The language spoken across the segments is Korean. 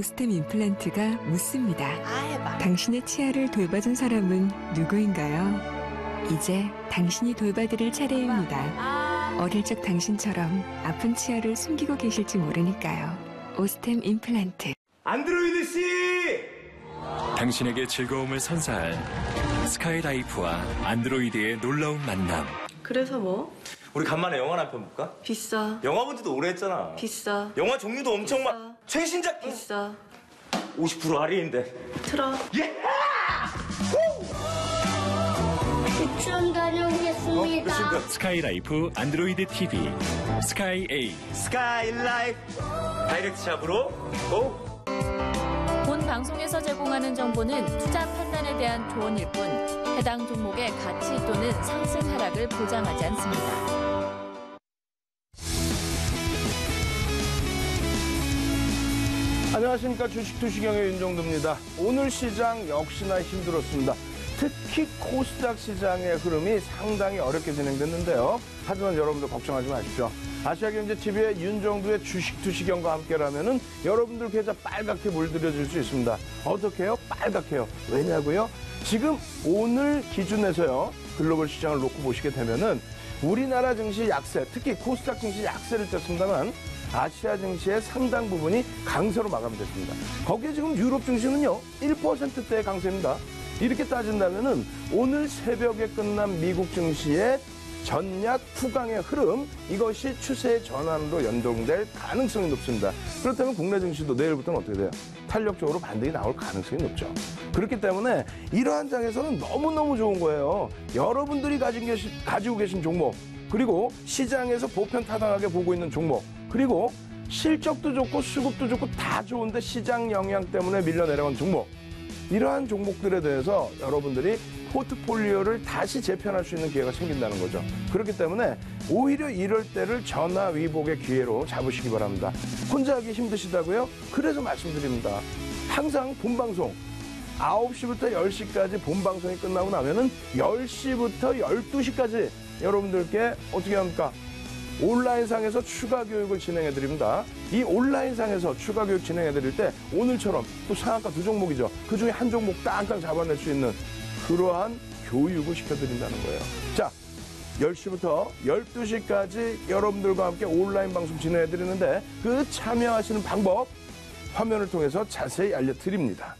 오스템 임플란트가 묻습니다. 해봐. 당신의 치아를 돌봐준 사람은 누구인가요? 이제 당신이 돌봐드릴 차례입니다. 어릴 적 당신처럼 아픈 치아를 숨기고 계실지 모르니까요. 오스템 임플란트. 안드로이드 씨! 당신에게 즐거움을 선사할 스카이라이프와 안드로이드의 놀라운 만남. 그래서 뭐? 우리 간만에 영화나 한 편 볼까? 비싸. 영화 본 지도 오래 했잖아. 비싸. 영화 종류도 엄청 비싸. 많. 최신작 비싸. 50% 할인인데. 틀어. 예! 유치원 다녀오겠습니다. 스카이라이프 안드로이드 TV 스카이 A. 스카이라이프 다이렉트 샵으로 고! 본 방송에서 제공하는 정보는 투자 판단에 대한 조언일 뿐 해당 종목의 가치 또는 상승 하락을 보장하지 않습니다. 안녕하십니까. 주식투시경의 윤정도입니다. 오늘 시장 역시나 힘들었습니다. 특히 코스닥 시장의 흐름이 상당히 어렵게 진행됐는데요. 하지만 여러분들 걱정하지 마십시오. 아시아경제TV의 윤정도의 주식투시경과 함께라면은 여러분들 계좌 빨갛게 물들여줄 수 있습니다. 어떻게 해요? 빨갛게요. 왜냐고요? 지금 오늘 기준에서요. 글로벌 시장을 놓고 보시게 되면은 우리나라 증시 약세, 특히 코스닥 증시 약세를 떴습니다만 아시아 증시의 상당 부분이 강세로 마감됐습니다. 거기에 지금 유럽 증시는요. 1%대의 강세입니다. 이렇게 따진다면은 오늘 새벽에 끝난 미국 증시의 전약 후강의 흐름, 이것이 추세의 전환으로 연동될 가능성이 높습니다. 그렇다면 국내 증시도 내일부터는 어떻게 돼요? 탄력적으로 반등이 나올 가능성이 높죠. 그렇기 때문에 이러한 장에서는 너무너무 좋은 거예요. 여러분들이 가지고 계신 종목, 그리고 시장에서 보편타당하게 보고 있는 종목, 그리고 실적도 좋고 수급도 좋고 다 좋은데 시장 영향 때문에 밀려내려간 종목, 이러한 종목들에 대해서 여러분들이 포트폴리오를 다시 재편할 수 있는 기회가 생긴다는 거죠. 그렇기 때문에 오히려 이럴 때를 전화위복의 기회로 잡으시기 바랍니다. 혼자 하기 힘드시다고요? 그래서 말씀드립니다. 항상 본방송 9시부터 10시까지 본방송이 끝나고 나면은 10시부터 12시까지 여러분들께 어떻게 합니까? 온라인상에서 추가 교육을 진행해 드립니다. 이 온라인상에서 추가 교육 진행해 드릴 때 오늘처럼 또 상한가 2종목이죠. 그 중에 한 종목 땅땅 잡아낼 수 있는 그러한 교육을 시켜드린다는 거예요. 자, 10시부터 12시까지 여러분들과 함께 온라인 방송 진행해 드리는데 그 참여하시는 방법 화면을 통해서 자세히 알려드립니다.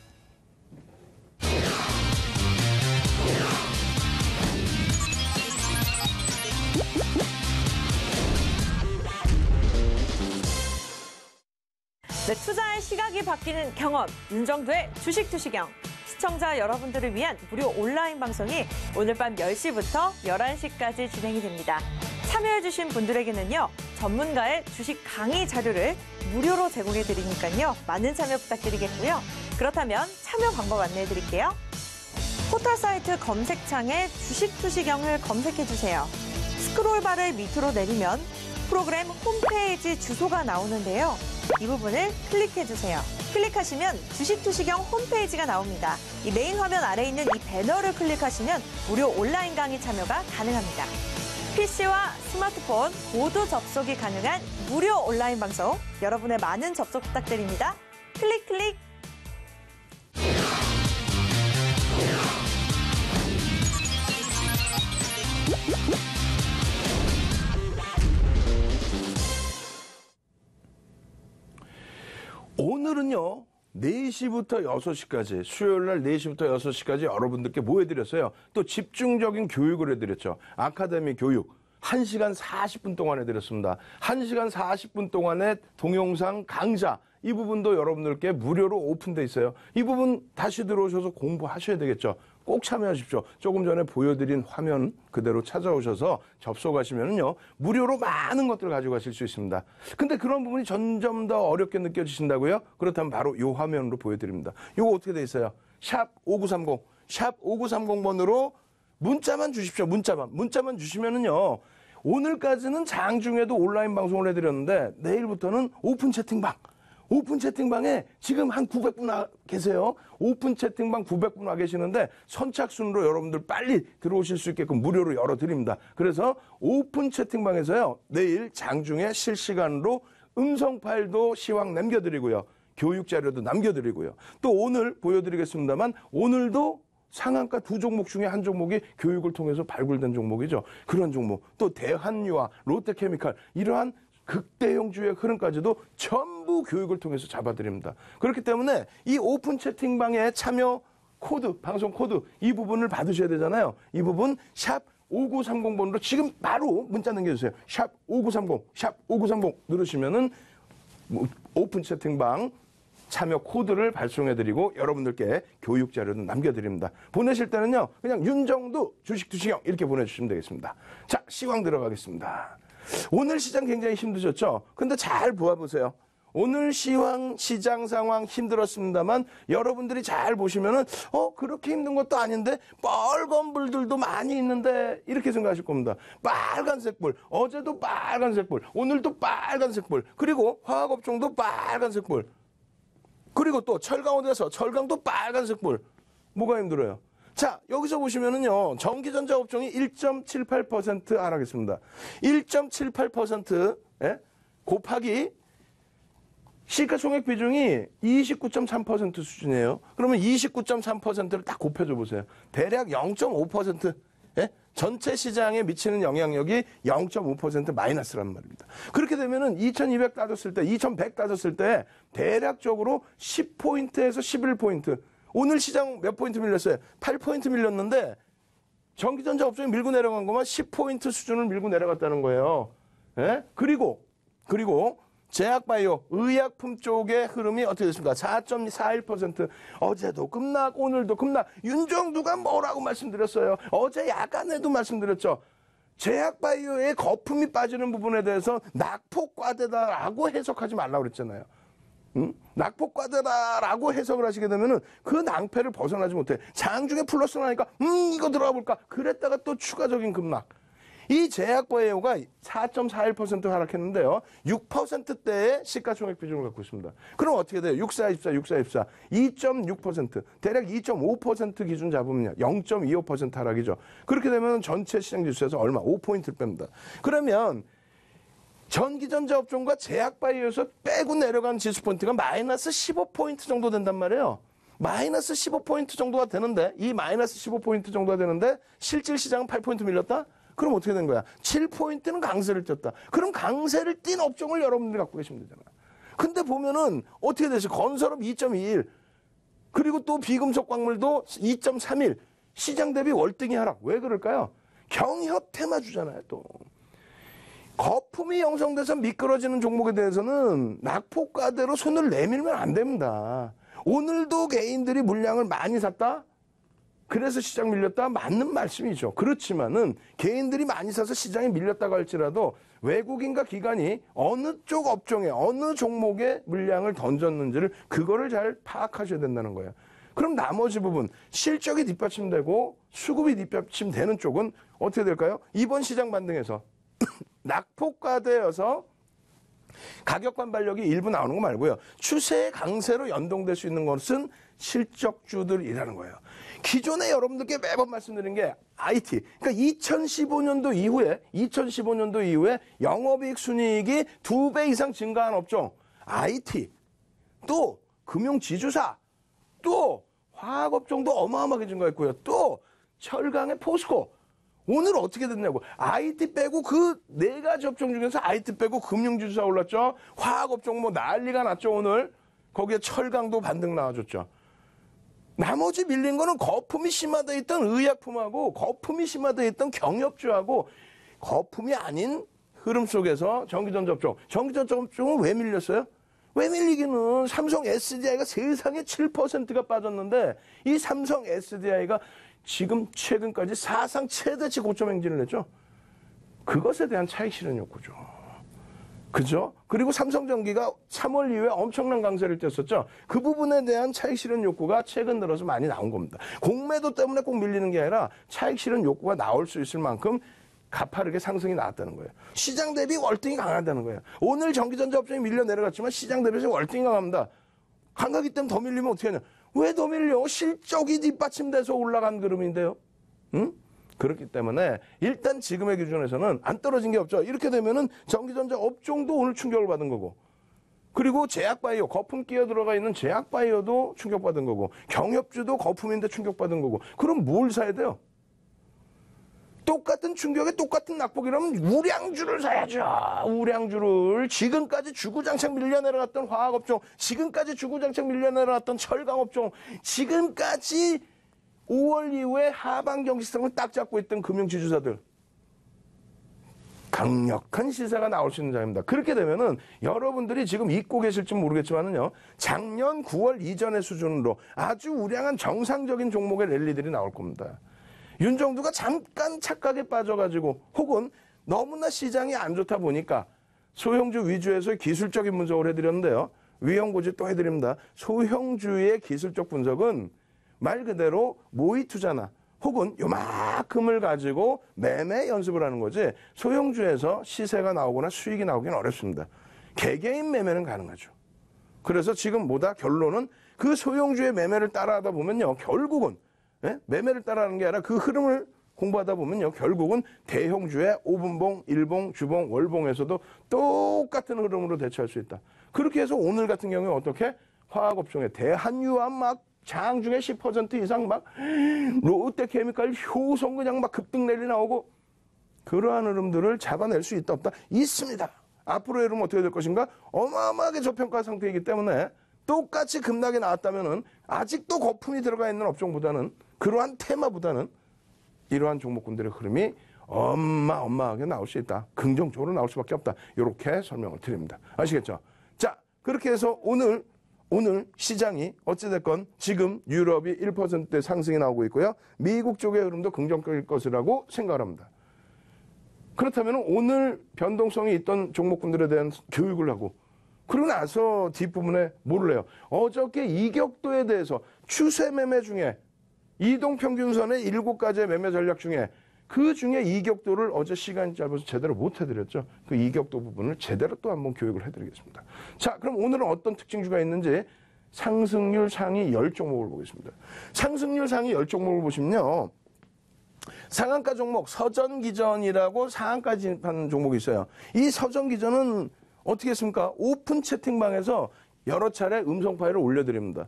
네, 투자의 시각이 바뀌는 경험, 윤정도의 주식투시경. 시청자 여러분들을 위한 무료 온라인 방송이 오늘 밤 10시부터 11시까지 진행이 됩니다. 참여해주신 분들에게는요, 전문가의 주식 강의 자료를 무료로 제공해 드리니까요, 많은 참여 부탁드리겠고요. 그렇다면 참여 방법 안내해 드릴게요. 포털 사이트 검색창에 주식투시경을 검색해 주세요. 스크롤바를 밑으로 내리면 프로그램 홈페이지 주소가 나오는데요. 이 부분을 클릭해 주세요. 클릭하시면 주식투시경 홈페이지가 나옵니다. 이 메인 화면 아래에 있는 이 배너를 클릭하시면 무료 온라인 강의 참여가 가능합니다. PC와 스마트폰 모두 접속이 가능한 무료 온라인 방송, 여러분의 많은 접속 부탁드립니다. 클릭 클릭. 오늘은요. 4시부터 6시까지, 수요일 날 4시부터 6시까지 여러분들께 뭐 해드렸어요? 또 집중적인 교육을 해드렸죠. 아카데미 교육. 1시간 40분 동안 해드렸습니다. 1시간 40분 동안의 동영상 강좌. 이 부분도 여러분들께 무료로 오픈돼 있어요. 이 부분 다시 들어오셔서 공부하셔야 되겠죠. 꼭 참여하십시오. 조금 전에 보여드린 화면 그대로 찾아오셔서 접속하시면요, 무료로 많은 것들을 가지고 가실 수 있습니다. 근데 그런 부분이 점점 더 어렵게 느껴지신다고요? 그렇다면 바로 이 화면으로 보여드립니다. 이거 어떻게 돼 있어요? 샵 5930, 샵 5930번으로 문자만 주십시오. 문자만 주시면은요, 오늘까지는 장중에도 온라인 방송을 해드렸는데 내일부터는 오픈 채팅방. 오픈 채팅방에 지금 한 900분 계세요. 오픈 채팅방 900분 와 계시는데 선착순으로 여러분들 빨리 들어오실 수 있게끔 무료로 열어드립니다. 그래서 오픈 채팅방에서요, 내일 장중에 실시간으로 음성 파일도 시황 남겨드리고요. 교육 자료도 남겨드리고요. 또 오늘 보여드리겠습니다만 오늘도 상한가 두 종목 중에 한 종목이 교육을 통해서 발굴된 종목이죠. 그런 종목, 또 대한유화, 롯데케미칼 이러한 극대형주의 흐름까지도 전부 교육을 통해서 잡아드립니다. 그렇기 때문에 이 오픈 채팅방에 참여 코드, 방송 코드 이 부분을 받으셔야 되잖아요. 이 부분 샵 5930번으로 지금 바로 문자 남겨주세요. 샵 5930, 샵 5930 누르시면은 오픈 채팅방 참여 코드를 발송해드리고 여러분들께 교육 자료는 남겨드립니다. 보내실 때는요, 그냥 윤정두 주식투시경 이렇게 보내주시면 되겠습니다. 자, 시황 들어가겠습니다. 오늘 시장 굉장히 힘드셨죠? 근데 잘 보아보세요. 오늘 시장 상황 힘들었습니다만 여러분들이 잘 보시면은 그렇게 힘든 것도 아닌데 빨간 불들도 많이 있는데 이렇게 생각하실 겁니다. 빨간색 불, 어제도 빨간색 불, 오늘도 빨간색 불, 그리고 화학업종도 빨간색 불, 그리고 또 철강 어디 가서 철강도 빨간색 불. 뭐가 힘들어요? 자, 여기서 보시면은요, 전기전자 업종이 1.78% 하락했습니다. 1.78% 곱하기 시가총액 비중이 29.3% 수준이에요. 그러면 29.3%를 딱 곱해줘 보세요. 대략 0.5%. 전체 시장에 미치는 영향력이 0.5% 마이너스란 말입니다. 그렇게 되면은 2200 따졌을 때, 2100 따졌을 때 대략적으로 10포인트에서 11포인트. 오늘 시장 몇 포인트 밀렸어요? 8포인트 밀렸는데 전기전자 업종이 밀고 내려간 것만 10포인트 수준을 밀고 내려갔다는 거예요. 그리고 제약바이오, 의약품 쪽의 흐름이 어떻게 됐습니까? 4.41%. 어제도 급락, 오늘도 급락. 윤정두가 뭐라고 말씀드렸어요? 어제 야간에도 말씀드렸죠. 제약바이오의 거품이 빠지는 부분에 대해서 낙폭과대다라고 해석하지 말라고 그랬잖아요. 낙폭과대다라고 해석을 하시게 되면은 그 낭패를 벗어나지 못해. 장중에 플러스 나니까 이거 들어가 볼까? 그랬다가 또 추가적인 급락. 이 제약바이오가 4.41% 하락했는데요. 6%대의 시가총액 비중을 갖고 있습니다. 그럼 어떻게 돼요? 6424, 6424, 2.6%, 대략 2.5% 기준 잡으면요. 0.25% 하락이죠. 그렇게 되면 전체 시장 지수에서 얼마? 5포인트를 뺍니다. 그러면 전기전자 업종과 제약바이오에서 빼고 내려간 지수 포인트가 마이너스 15포인트 정도 된단 말이에요. 마이너스 15포인트 정도가 되는데, 이 마이너스 15포인트 정도가 되는데 실질 시장은 8포인트 밀렸다? 그럼 어떻게 된 거야? 7포인트는 강세를 띄었다. 그럼 강세를 띈 업종을 여러분들이 갖고 계시면 되잖아요. 근데 보면은 어떻게 되죠? 건설업 2.21, 그리고 또 비금속 광물도 2.31, 시장 대비 월등히 하락. 왜 그럴까요? 경협 테마주잖아요, 또. 거품이 형성돼서 미끄러지는 종목에 대해서는 낙폭과대로 손을 내밀면 안 됩니다. 오늘도 개인들이 물량을 많이 샀다? 그래서 시장 밀렸다? 맞는 말씀이죠. 그렇지만은 개인들이 많이 사서 시장이 밀렸다고 할지라도 외국인과 기관이 어느 쪽 업종에 어느 종목에 물량을 던졌는지를 그거를 잘 파악하셔야 된다는 거예요. 그럼 나머지 부분 실적이 뒷받침되고 수급이 뒷받침되는 쪽은 어떻게 될까요? 이번 시장 반등에서 낙폭과대여서 가격 반발력이 일부 나오는 거 말고요. 추세 강세로 연동될 수 있는 것은 실적주들이라는 거예요. 기존에 여러분들께 매번 말씀드린 게 IT. 그러니까 2015년도 이후에 영업이익 순이익이 2배 이상 증가한 업종, IT, 또 금융지주사, 또 화학업종도 어마어마하게 증가했고요. 또 철강의 포스코. 오늘 어떻게 됐냐고. IT 빼고 그 네 가지 업종 중에서 IT 빼고 금융지주사 올랐죠. 화학업종 뭐 난리가 났죠, 오늘. 거기에 철강도 반등 나와줬죠. 나머지 밀린 거는 거품이 심화되어 있던 의약품하고 거품이 심화되어 있던 경협주하고 거품이 아닌 흐름 속에서 전기전자 업종은 왜 밀렸어요? 왜 밀리기는 삼성 SDI가 세상에 7%가 빠졌는데 이 삼성 SDI가 지금 최근까지 사상 최대치 고점 행진을 했죠. 그것에 대한 차익 실현 욕구죠. 그죠? 그리고 삼성전기가 3월 이후에 엄청난 강세를 띄었었죠. 그 부분에 대한 차익 실현 욕구가 최근 들어서 많이 나온 겁니다. 공매도 때문에 꼭 밀리는 게 아니라 차익 실현 욕구가 나올 수 있을 만큼 가파르게 상승이 나왔다는 거예요. 시장 대비 월등히 강하다는 거예요. 오늘 전기전자 업종이 밀려 내려갔지만 시장 대비해서 월등히 강합니다. 감각이 때문에 더 밀리면 어떻게 하냐? 왜 더 밀려? 실적이 뒷받침돼서 올라간 그림인데요. 응? 그렇기 때문에 일단 지금의 기준에서는 안 떨어진 게 없죠. 이렇게 되면은 전기전자 업종도 오늘 충격을 받은 거고. 그리고 제약바이오, 거품 끼어 들어가 있는 제약바이오도 충격받은 거고 경협주도 거품인데 충격받은 거고 그럼 뭘 사야 돼요? 똑같은 충격에 똑같은 낙폭이라면 우량주를 사야죠. 우량주를 지금까지 주구장창 밀려내려갔던 화학업종, 지금까지 주구장창 밀려내려갔던 철강업종, 지금까지 5월 이후에 하방 경직성을 딱 잡고 있던 금융지주사들 강력한 시세가 나올 수 있는 장입니다. 그렇게 되면은 여러분들이 지금 잊고 계실지 모르겠지만은요, 작년 9월 이전의 수준으로 아주 우량한 정상적인 종목의 랠리들이 나올 겁니다. 윤정두가 잠깐 착각에 빠져가지고 혹은 너무나 시장이 안 좋다 보니까 소형주 위주에서 기술적인 분석을 해드렸는데요. 위험고지 또 해드립니다. 소형주의 기술적 분석은 말 그대로 모의 투자나 혹은 요만큼을 가지고 매매 연습을 하는 거지 소형주에서 시세가 나오거나 수익이 나오기는 어렵습니다. 개개인 매매는 가능하죠. 그래서 지금 뭐다? 결론은 그 소형주의 매매를 따라하다 보면요. 결국은 매매를 따라하는 게 아니라 그 흐름을 공부하다 보면요. 결국은 대형주의 5분봉, 1봉, 주봉, 월봉에서도 똑같은 흐름으로 대처할 수 있다. 그렇게 해서 오늘 같은 경우에 어떻게? 화학업종의 대한유암 막 장중에 10% 이상 막 롯데케미칼 효성 그냥 막 급등 랠리 나오고 그러한 흐름들을 잡아낼 수 있다 없다? 있습니다. 앞으로의 흐름은 어떻게 될 것인가? 어마어마하게 저평가 상태이기 때문에 똑같이 급락이 나왔다면은 아직도 거품이 들어가 있는 업종보다는 그러한 테마보다는 이러한 종목군들의 흐름이 어마어마하게 나올 수 있다. 긍정적으로 나올 수밖에 없다. 이렇게 설명을 드립니다. 아시겠죠? 자, 그렇게 해서 오늘 시장이 어찌됐건 지금 유럽이 1%대 상승이 나오고 있고요. 미국 쪽의 흐름도 긍정적일 것이라고 생각을 합니다. 그렇다면 오늘 변동성이 있던 종목군들에 대한 교육을 하고 그러고 나서 뒷부분에 뭐를 해요? 어저께 이격도에 대해서 추세 매매 중에 이동평균선의 7가지의 매매 전략 중에 그 중에 이격도를 어제 시간이 짧아서 제대로 못 해드렸죠. 그 이격도 부분을 제대로 또 한번 교육을 해드리겠습니다. 자, 그럼 오늘은 어떤 특징주가 있는지 상승률 상위 10종목을 보겠습니다. 상승률 상위 10종목을 보시면요. 상한가 종목 서전기전이라고 상한가 진입하는 종목이 있어요. 이 서전기전은 어떻게 했습니까? 오픈 채팅방에서 여러 차례 음성 파일을 올려드립니다.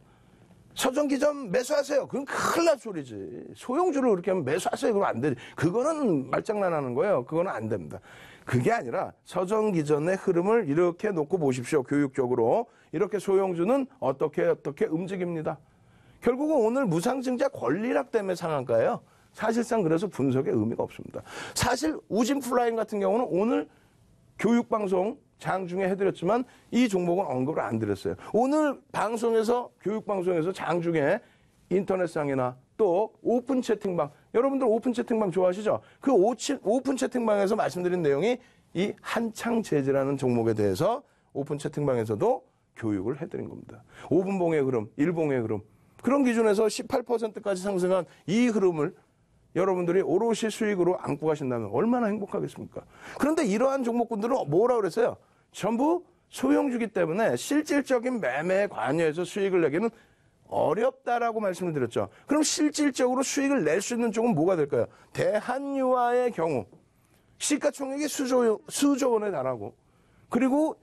서전기전 매수하세요. 그건 큰일 날 소리지. 소형주를 그렇게 하면 매수하세요. 그러면 안 되지. 그거는 말장난하는 거예요. 그거는 안 됩니다. 그게 아니라 서전기전의 흐름을 이렇게 놓고 보십시오. 교육적으로. 이렇게 소형주는 어떻게 움직입니다. 결국은 오늘 무상증자 권리락 때문에 상한가예요. 사실상 그래서 분석에 의미가 없습니다. 사실 우진플라잉 같은 경우는 오늘 교육방송 장중에 해드렸지만 이 종목은 언급을 안 드렸어요. 오늘 방송에서 교육방송에서 장중에 인터넷상이나 또 오픈 채팅방, 여러분들 오픈 채팅방 좋아하시죠? 그 오픈 채팅방에서 말씀드린 내용이 이 한창제지라는 종목에 대해서 오픈 채팅방에서도 교육을 해드린 겁니다. 5분봉의 흐름, 1봉의 흐름 그런 기준에서 18%까지 상승한 이 흐름을 여러분들이 오롯이 수익으로 안고 가신다면 얼마나 행복하겠습니까? 그런데 이러한 종목군들은 뭐라 그랬어요? 전부 소형주기 때문에 실질적인 매매에 관여해서 수익을 내기는 어렵다라고 말씀을 드렸죠. 그럼 실질적으로 수익을 낼 수 있는 쪽은 뭐가 될까요? 대한유화의 경우 시가총액이 수조 원에 달하고 그리고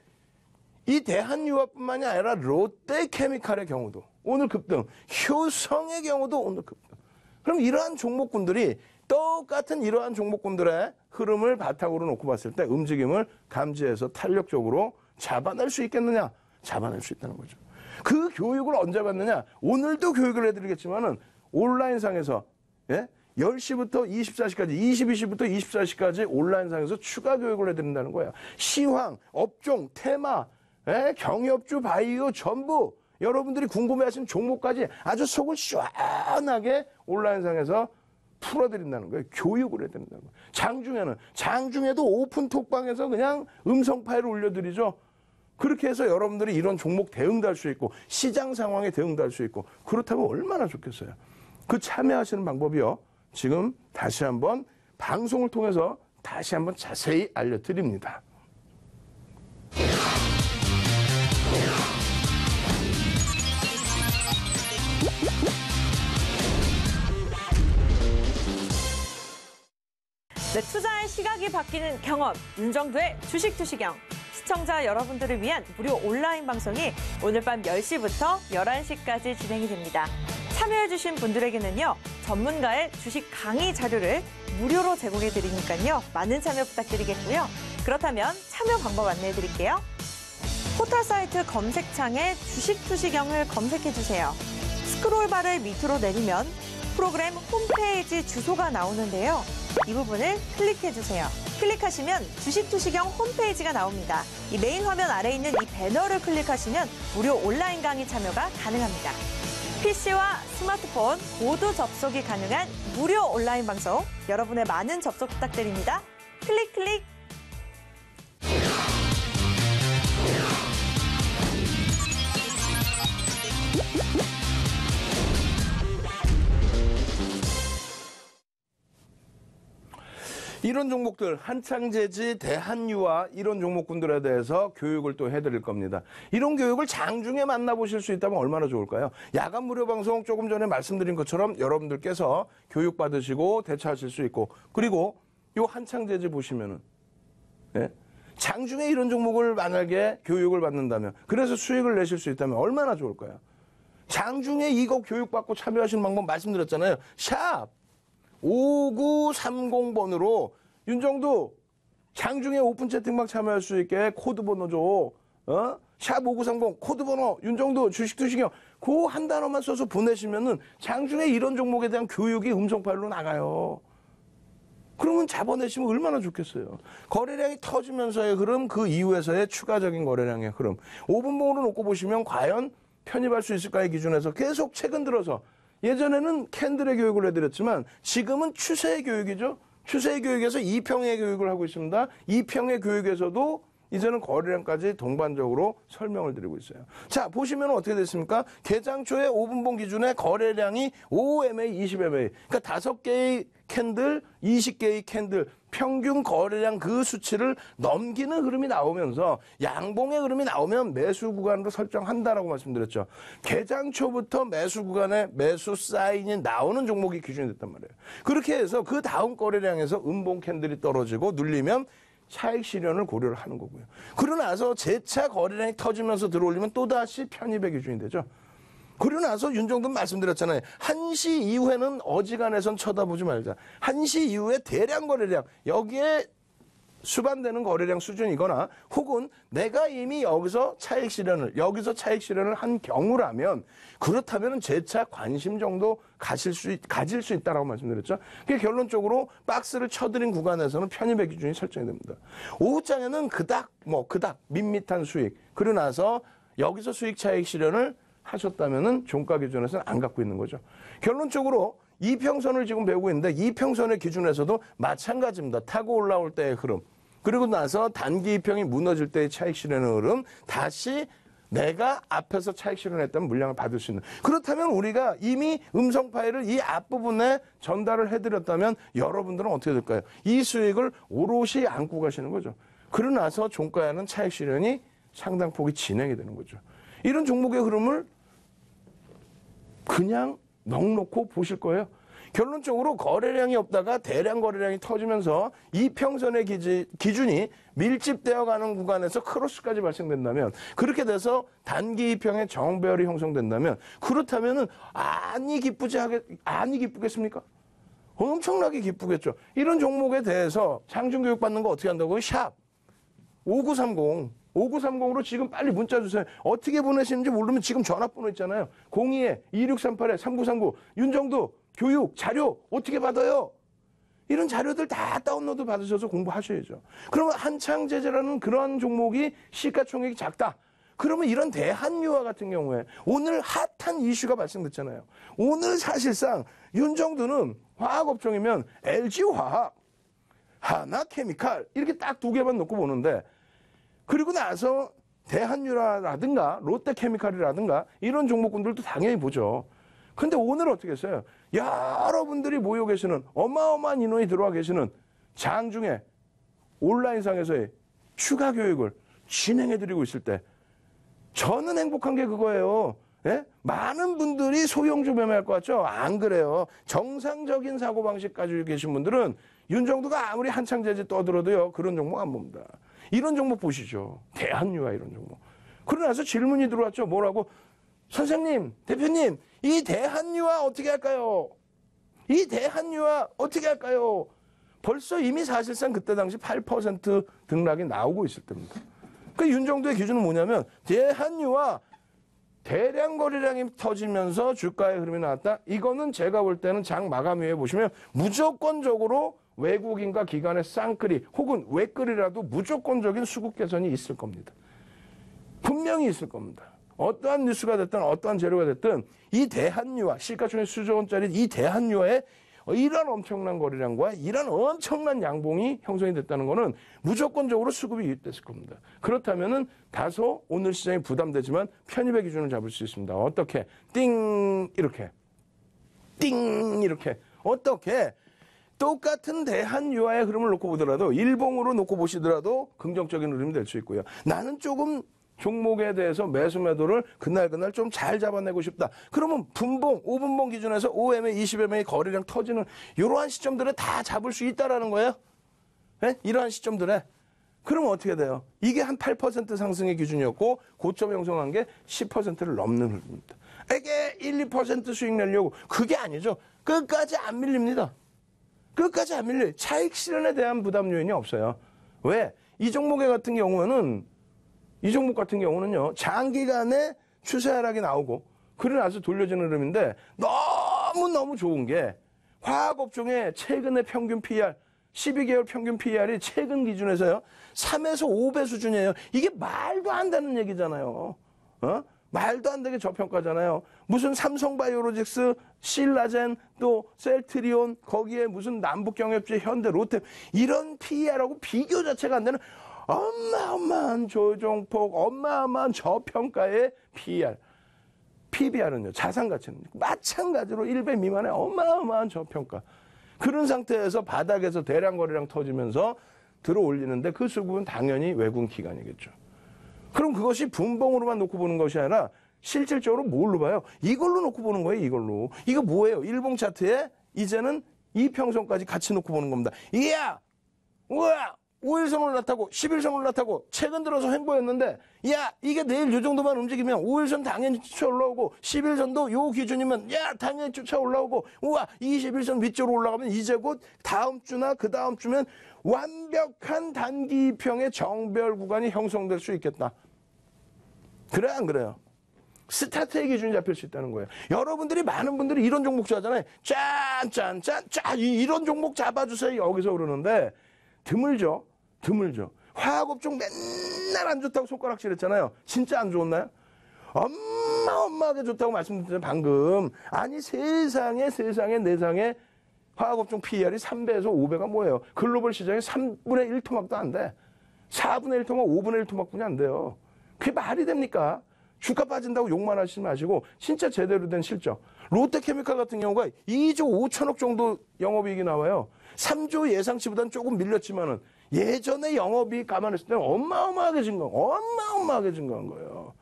이 대한유화뿐만이 아니라 롯데케미칼의 경우도 오늘 급등, 효성의 경우도 오늘 급등. 그럼 이러한 종목군들이 똑같은 이러한 종목군들의 흐름을 바탕으로 놓고 봤을 때 움직임을 감지해서 탄력적으로 잡아낼 수 있겠느냐? 잡아낼 수 있다는 거죠. 그 교육을 언제 받느냐? 오늘도 교육을 해드리겠지만은 온라인상에서 10시부터 24시까지, 22시부터 24시까지 온라인상에서 추가 교육을 해드린다는 거예요. 시황, 업종, 테마, 경협주, 바이오 전부 여러분들이 궁금해하시는 종목까지 아주 속을 시원하게 온라인상에서 풀어드린다는 거예요. 교육을 해드린다는 거예요. 장중에도 오픈 톡방에서 그냥 음성 파일을 올려드리죠. 그렇게 해서 여러분들이 이런 종목 대응도 할 수 있고 시장 상황에 대응도 할 수 있고 그렇다면 얼마나 좋겠어요. 그 참여하시는 방법이요. 지금 다시 한번 방송을 통해서 다시 한번 자세히 알려드립니다. 네, 투자의 시각이 바뀌는 경험, 윤정두의 주식 투시경. 시청자 여러분들을 위한 무료 온라인 방송이 오늘 밤 10시부터 11시까지 진행이 됩니다. 참여해주신 분들에게는요, 전문가의 주식 강의 자료를 무료로 제공해드리니까요, 많은 참여 부탁드리겠고요. 그렇다면 참여 방법 안내해드릴게요. 포털 사이트 검색창에 주식투시경을 검색해주세요. 스크롤바를 밑으로 내리면 프로그램 홈페이지 주소가 나오는데요. 이 부분을 클릭해주세요. 클릭하시면 주식투시경 홈페이지가 나옵니다. 이 메인 화면 아래에 있는 이 배너를 클릭하시면 무료 온라인 강의 참여가 가능합니다. PC와 스마트폰 모두 접속이 가능한 무료 온라인 방송, 여러분의 많은 접속 부탁드립니다. 클릭 클릭. 이런 종목들 한창제지, 대한유와 이런 종목군들에 대해서 교육을 또 해드릴 겁니다. 이런 교육을 장중에 만나보실 수 있다면 얼마나 좋을까요? 야간 무료 방송 조금 전에 말씀드린 것처럼 여러분들께서 교육받으시고 대처하실 수 있고, 그리고 요 한창제지 보시면은, 예? 장중에 이런 종목을 만약에 교육을 받는다면, 그래서 수익을 내실 수 있다면 얼마나 좋을까요? 장중에 이거 교육받고 참여하시는 방법 말씀드렸잖아요. 샵 5930번으로 윤정도 장중에 오픈 채팅방 참여할 수 있게 코드 번호 줘. 샵 5930 코드 번호 윤정도 주식투시경 그 한 단어만 써서 보내시면은 장중에 이런 종목에 대한 교육이 음성 파일로 나가요. 그러면 잡아내시면 얼마나 좋겠어요. 거래량이 터지면서의 흐름, 그 이후에서의 추가적인 거래량의 흐름. 5분봉으로 놓고 보시면 과연 편입할 수 있을까의 기준에서 계속 최근 들어서, 예전에는 캔들의 교육을 해드렸지만 지금은 추세의 교육이죠. 추세의 교육에서 이평의 교육을 하고 있습니다. 이평의 교육에서도 이제는 거래량까지 동반적으로 설명을 드리고 있어요. 자, 보시면 어떻게 됐습니까? 개장 초에 5분봉 기준의 거래량이 5MA, 20MA. 그러니까 5개의 캔들, 20개의 캔들, 평균 거래량 그 수치를 넘기는 흐름이 나오면서 양봉의 흐름이 나오면 매수 구간으로 설정한다라고 말씀드렸죠. 개장 초부터 매수 구간에 매수 사인이 나오는 종목이 기준이 됐단 말이에요. 그렇게 해서 그 다음 거래량에서 음봉 캔들이 떨어지고 눌리면 차익 실현을 고려를 하는 거고요. 그러고 나서 재차 거래량이 터지면서 들어올리면 또다시 편입의 기준이 되죠. 그러고 나서 윤정도는 말씀드렸잖아요. 1시 이후에는 어지간해선 쳐다보지 말자. 1시 이후에 대량 거래량, 여기에 수반되는 거래량 수준이거나 혹은 내가 이미 여기서 차익 실현을 한 경우라면, 그렇다면 재차 관심 정도 가질 수 있다라고 말씀드렸죠. 그게 결론적으로 박스를 쳐드린 구간에서는 편입의 기준이 설정이 됩니다. 오후장에는 그닥 밋밋한 수익, 그러고 나서 여기서 수익 차익 실현을 하셨다면은 종가 기준에서는 안 갖고 있는 거죠. 결론적으로 이평선을 지금 배우고 있는데 이평선의 기준에서도 마찬가지입니다. 타고 올라올 때의 흐름, 그리고 나서 단기 이평이 무너질 때의 차익 실현의 흐름, 다시 내가 앞에서 차익 실현했다면 물량을 받을 수 있는. 그렇다면 우리가 이미 음성 파일을 이 앞부분에 전달을 해드렸다면 여러분들은 어떻게 될까요? 이 수익을 오롯이 안고 가시는 거죠. 그러고 나서 종가에는 차익 실현이 상당폭이 진행이 되는 거죠. 이런 종목의 흐름을 그냥 넉놓고 보실 거예요. 결론적으로 거래량이 없다가 대량 거래량이 터지면서 이평선의 기준이 밀집되어 가는 구간에서 크로스까지 발생된다면, 그렇게 돼서 단기 이평의 정배열이 형성된다면, 그렇다면은 아니 기쁘겠습니까? 엄청나게 기쁘겠죠. 이런 종목에 대해서 장중교육 받는 거 어떻게 한다고요? 샵 5930으로 지금 빨리 문자 주세요. 어떻게 보내시는지 모르면 지금 전화번호 있잖아요. 02-2638-3939. 윤정도 교육 자료 어떻게 받아요? 이런 자료들 다 다운로드 받으셔서 공부하셔야죠. 그러면 한창제재라는 그러한 종목이 시가총액이 작다. 그러면 이런 대한유와 같은 경우에 오늘 핫한 이슈가 발생됐잖아요. 오늘 사실상 윤정도는 화학업종이면 LG화학, 하나케미칼 이렇게 딱 두 개만 놓고 보는데, 그리고 나서 대한유라든가 롯데케미칼이라든가 이런 종목군들도 당연히 보죠. 근데 오늘 어떻게 했어요? 여러분들이 모여 계시는 어마어마한 인원이 들어와 계시는 장중에 온라인상에서의 추가 교육을 진행해드리고 있을 때 저는 행복한 게 그거예요. 예? 많은 분들이 소형주 매매할 것 같죠? 안 그래요. 정상적인 사고방식 가지고 계신 분들은 윤정도가 아무리 한창제재 떠들어도요, 그런 종목 안 봅니다. 이런 종목 보시죠. 대한유화 이런 종목. 그러고 나서 질문이 들어왔죠. 뭐라고? 선생님, 대표님, 이 대한유화 어떻게 할까요? 이 대한유화 어떻게 할까요? 벌써 이미 사실상 그때 당시 8% 등락이 나오고 있을 때입니다. 그 윤정도의 기준은 뭐냐면 대한유화 대량 거래량이 터지면서 주가의 흐름이 나왔다. 이거는 제가 볼 때는 장 마감 후에 보시면 무조건적으로 외국인과 기관의 쌍끌이 혹은 외끌이라도 무조건적인 수급 개선이 있을 겁니다. 분명히 있을 겁니다. 어떠한 뉴스가 됐든 어떠한 재료가 됐든 이 대한유화, 시가총액 수조 원짜리 이 대한유화에 이런 엄청난 거래량과 이런 엄청난 양봉이 형성이 됐다는 것은 무조건적으로 수급이 유입됐을 겁니다. 그렇다면은 다소 오늘 시장이 부담되지만 편입의 기준을 잡을 수 있습니다. 어떻게? 띵 이렇게. 띵 이렇게. 어떻게? 똑같은 대한유화의 흐름을 놓고 보더라도 일봉으로 놓고 보시더라도 긍정적인 흐름이 될 수 있고요. 나는 조금 종목에 대해서 매수 매도를 그날 좀 잘 잡아내고 싶다. 그러면 분봉, 5분봉 기준에서 5MA, 20MA 거래량 터지는 이러한 시점들을 다 잡을 수 있다라는 거예요. 네? 이러한 시점들에. 그러면 어떻게 돼요? 이게 한 8% 상승의 기준이었고 고점 형성한 게 10%를 넘는 흐름입니다. 이게 1, 2% 수익 내려고 그게 아니죠. 끝까지 안 밀립니다. 끝까지 안 밀려요. 차익 실현에 대한 부담 요인이 없어요. 왜? 이 종목 같은 경우는요, 장기간의 추세 하락이 나오고, 그러고 나서 돌려지는 흐름인데, 너무너무 좋은 게, 화학업종의 최근의 평균 PR, 12개월 평균 PR이 최근 기준에서요, 3에서 5배 수준이에요. 이게 말도 안 되는 얘기잖아요. 말도 안 되게 저평가잖아요. 무슨 삼성바이오로직스, 신라젠, 또 셀트리온, 거기에 무슨 남북경협지, 현대, 롯데, 이런 PR하고 비교 자체가 안 되는 어마어마한 조종폭, 어마어마한 저평가의 PER. PBR은요, 자산가치는 마찬가지로 1배 미만의 어마어마한 저평가. 그런 상태에서 바닥에서 대량 거래량 터지면서 들어 올리는데 그 수급은 당연히 외국 기관이겠죠. 그럼 그것이 분봉으로만 놓고 보는 것이 아니라 실질적으로 뭘로 봐요? 이걸로 놓고 보는 거예요, 이걸로. 이거 뭐예요? 일봉 차트에 이제는 이평선까지 같이 놓고 보는 겁니다. 이야! 우와! 5일선 올라타고 10일선 올라타고 최근 들어서 횡보였는데 야 이게 내일 이 정도만 움직이면 5일선 당연히 쫓아 올라오고 10일선도 요 기준이면 야 당연히 쫓아 올라오고 우와 21선 위쪽으로 올라가면 이제 곧 다음 주나 그 다음 주면 완벽한 단기 이평의 정배열 구간이 형성될 수 있겠다. 그래 안 그래요? 스타트의 기준이 잡힐 수 있다는 거예요. 여러분들이 많은 분들이 이런 종목 좋아하잖아요. 짠 이런 종목 잡아주세요 여기서 그러는데 드물죠. 화학업종 맨날 안 좋다고 손가락질 했잖아요. 진짜 안 좋았나요? 어마어마하게 좋다고 말씀드렸잖아요, 방금. 아니, 세상에 화학업종 PER이 3배에서 5배가 뭐예요? 글로벌 시장에 3분의 1 토막도 안 돼. 4분의 1 토막, 5분의 1 토막뿐이 안 돼요. 그게 말이 됩니까? 주가 빠진다고 욕만 하시지 마시고, 진짜 제대로 된 실적. 롯데케미칼 같은 경우가 2조 5천억 정도 영업이익이 나와요. 3조 예상치보다는 조금 밀렸지만은 예전에 영업이익 감안했을 때는 어마어마하게 증가한 거예요.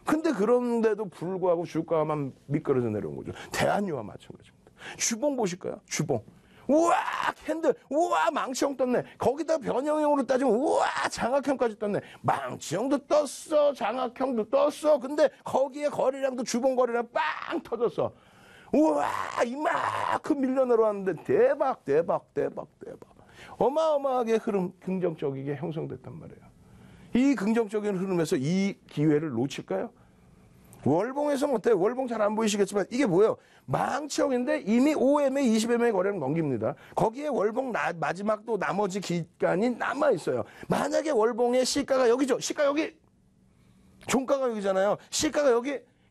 근데 그런데도 불구하고 주가만 미끄러져 내려온 거죠. 대한유화 마찬가지입니다. 주봉 보실까요? 주봉. 우와 캔들 우와 망치형 떴네. 거기다 변형형으로 따지면 우와 장학형까지 떴네. 망치형도 떴어 장학형도 떴어. 근데 거기에 거래량도 주봉 거래량 빵 터졌어. 우와 이만큼 밀려 내려왔는데 대박 어마어마하게 흐름 긍정적이게 형성됐단 말이에요. 이 긍정적인 흐름에서 이 기회를 놓칠까요? 월봉에서 어때요? 월봉 잘 안 보이시겠지만 이게 뭐예요? 망치형인데 이미 5MA, 20MA 거래량 넘깁니다. 거기에 월봉 마지막 또 나머지 기간이 남아있어요. 만약에 월봉의 시가가 여기죠. 시가 여기. 종가가 여기잖아요. 시가가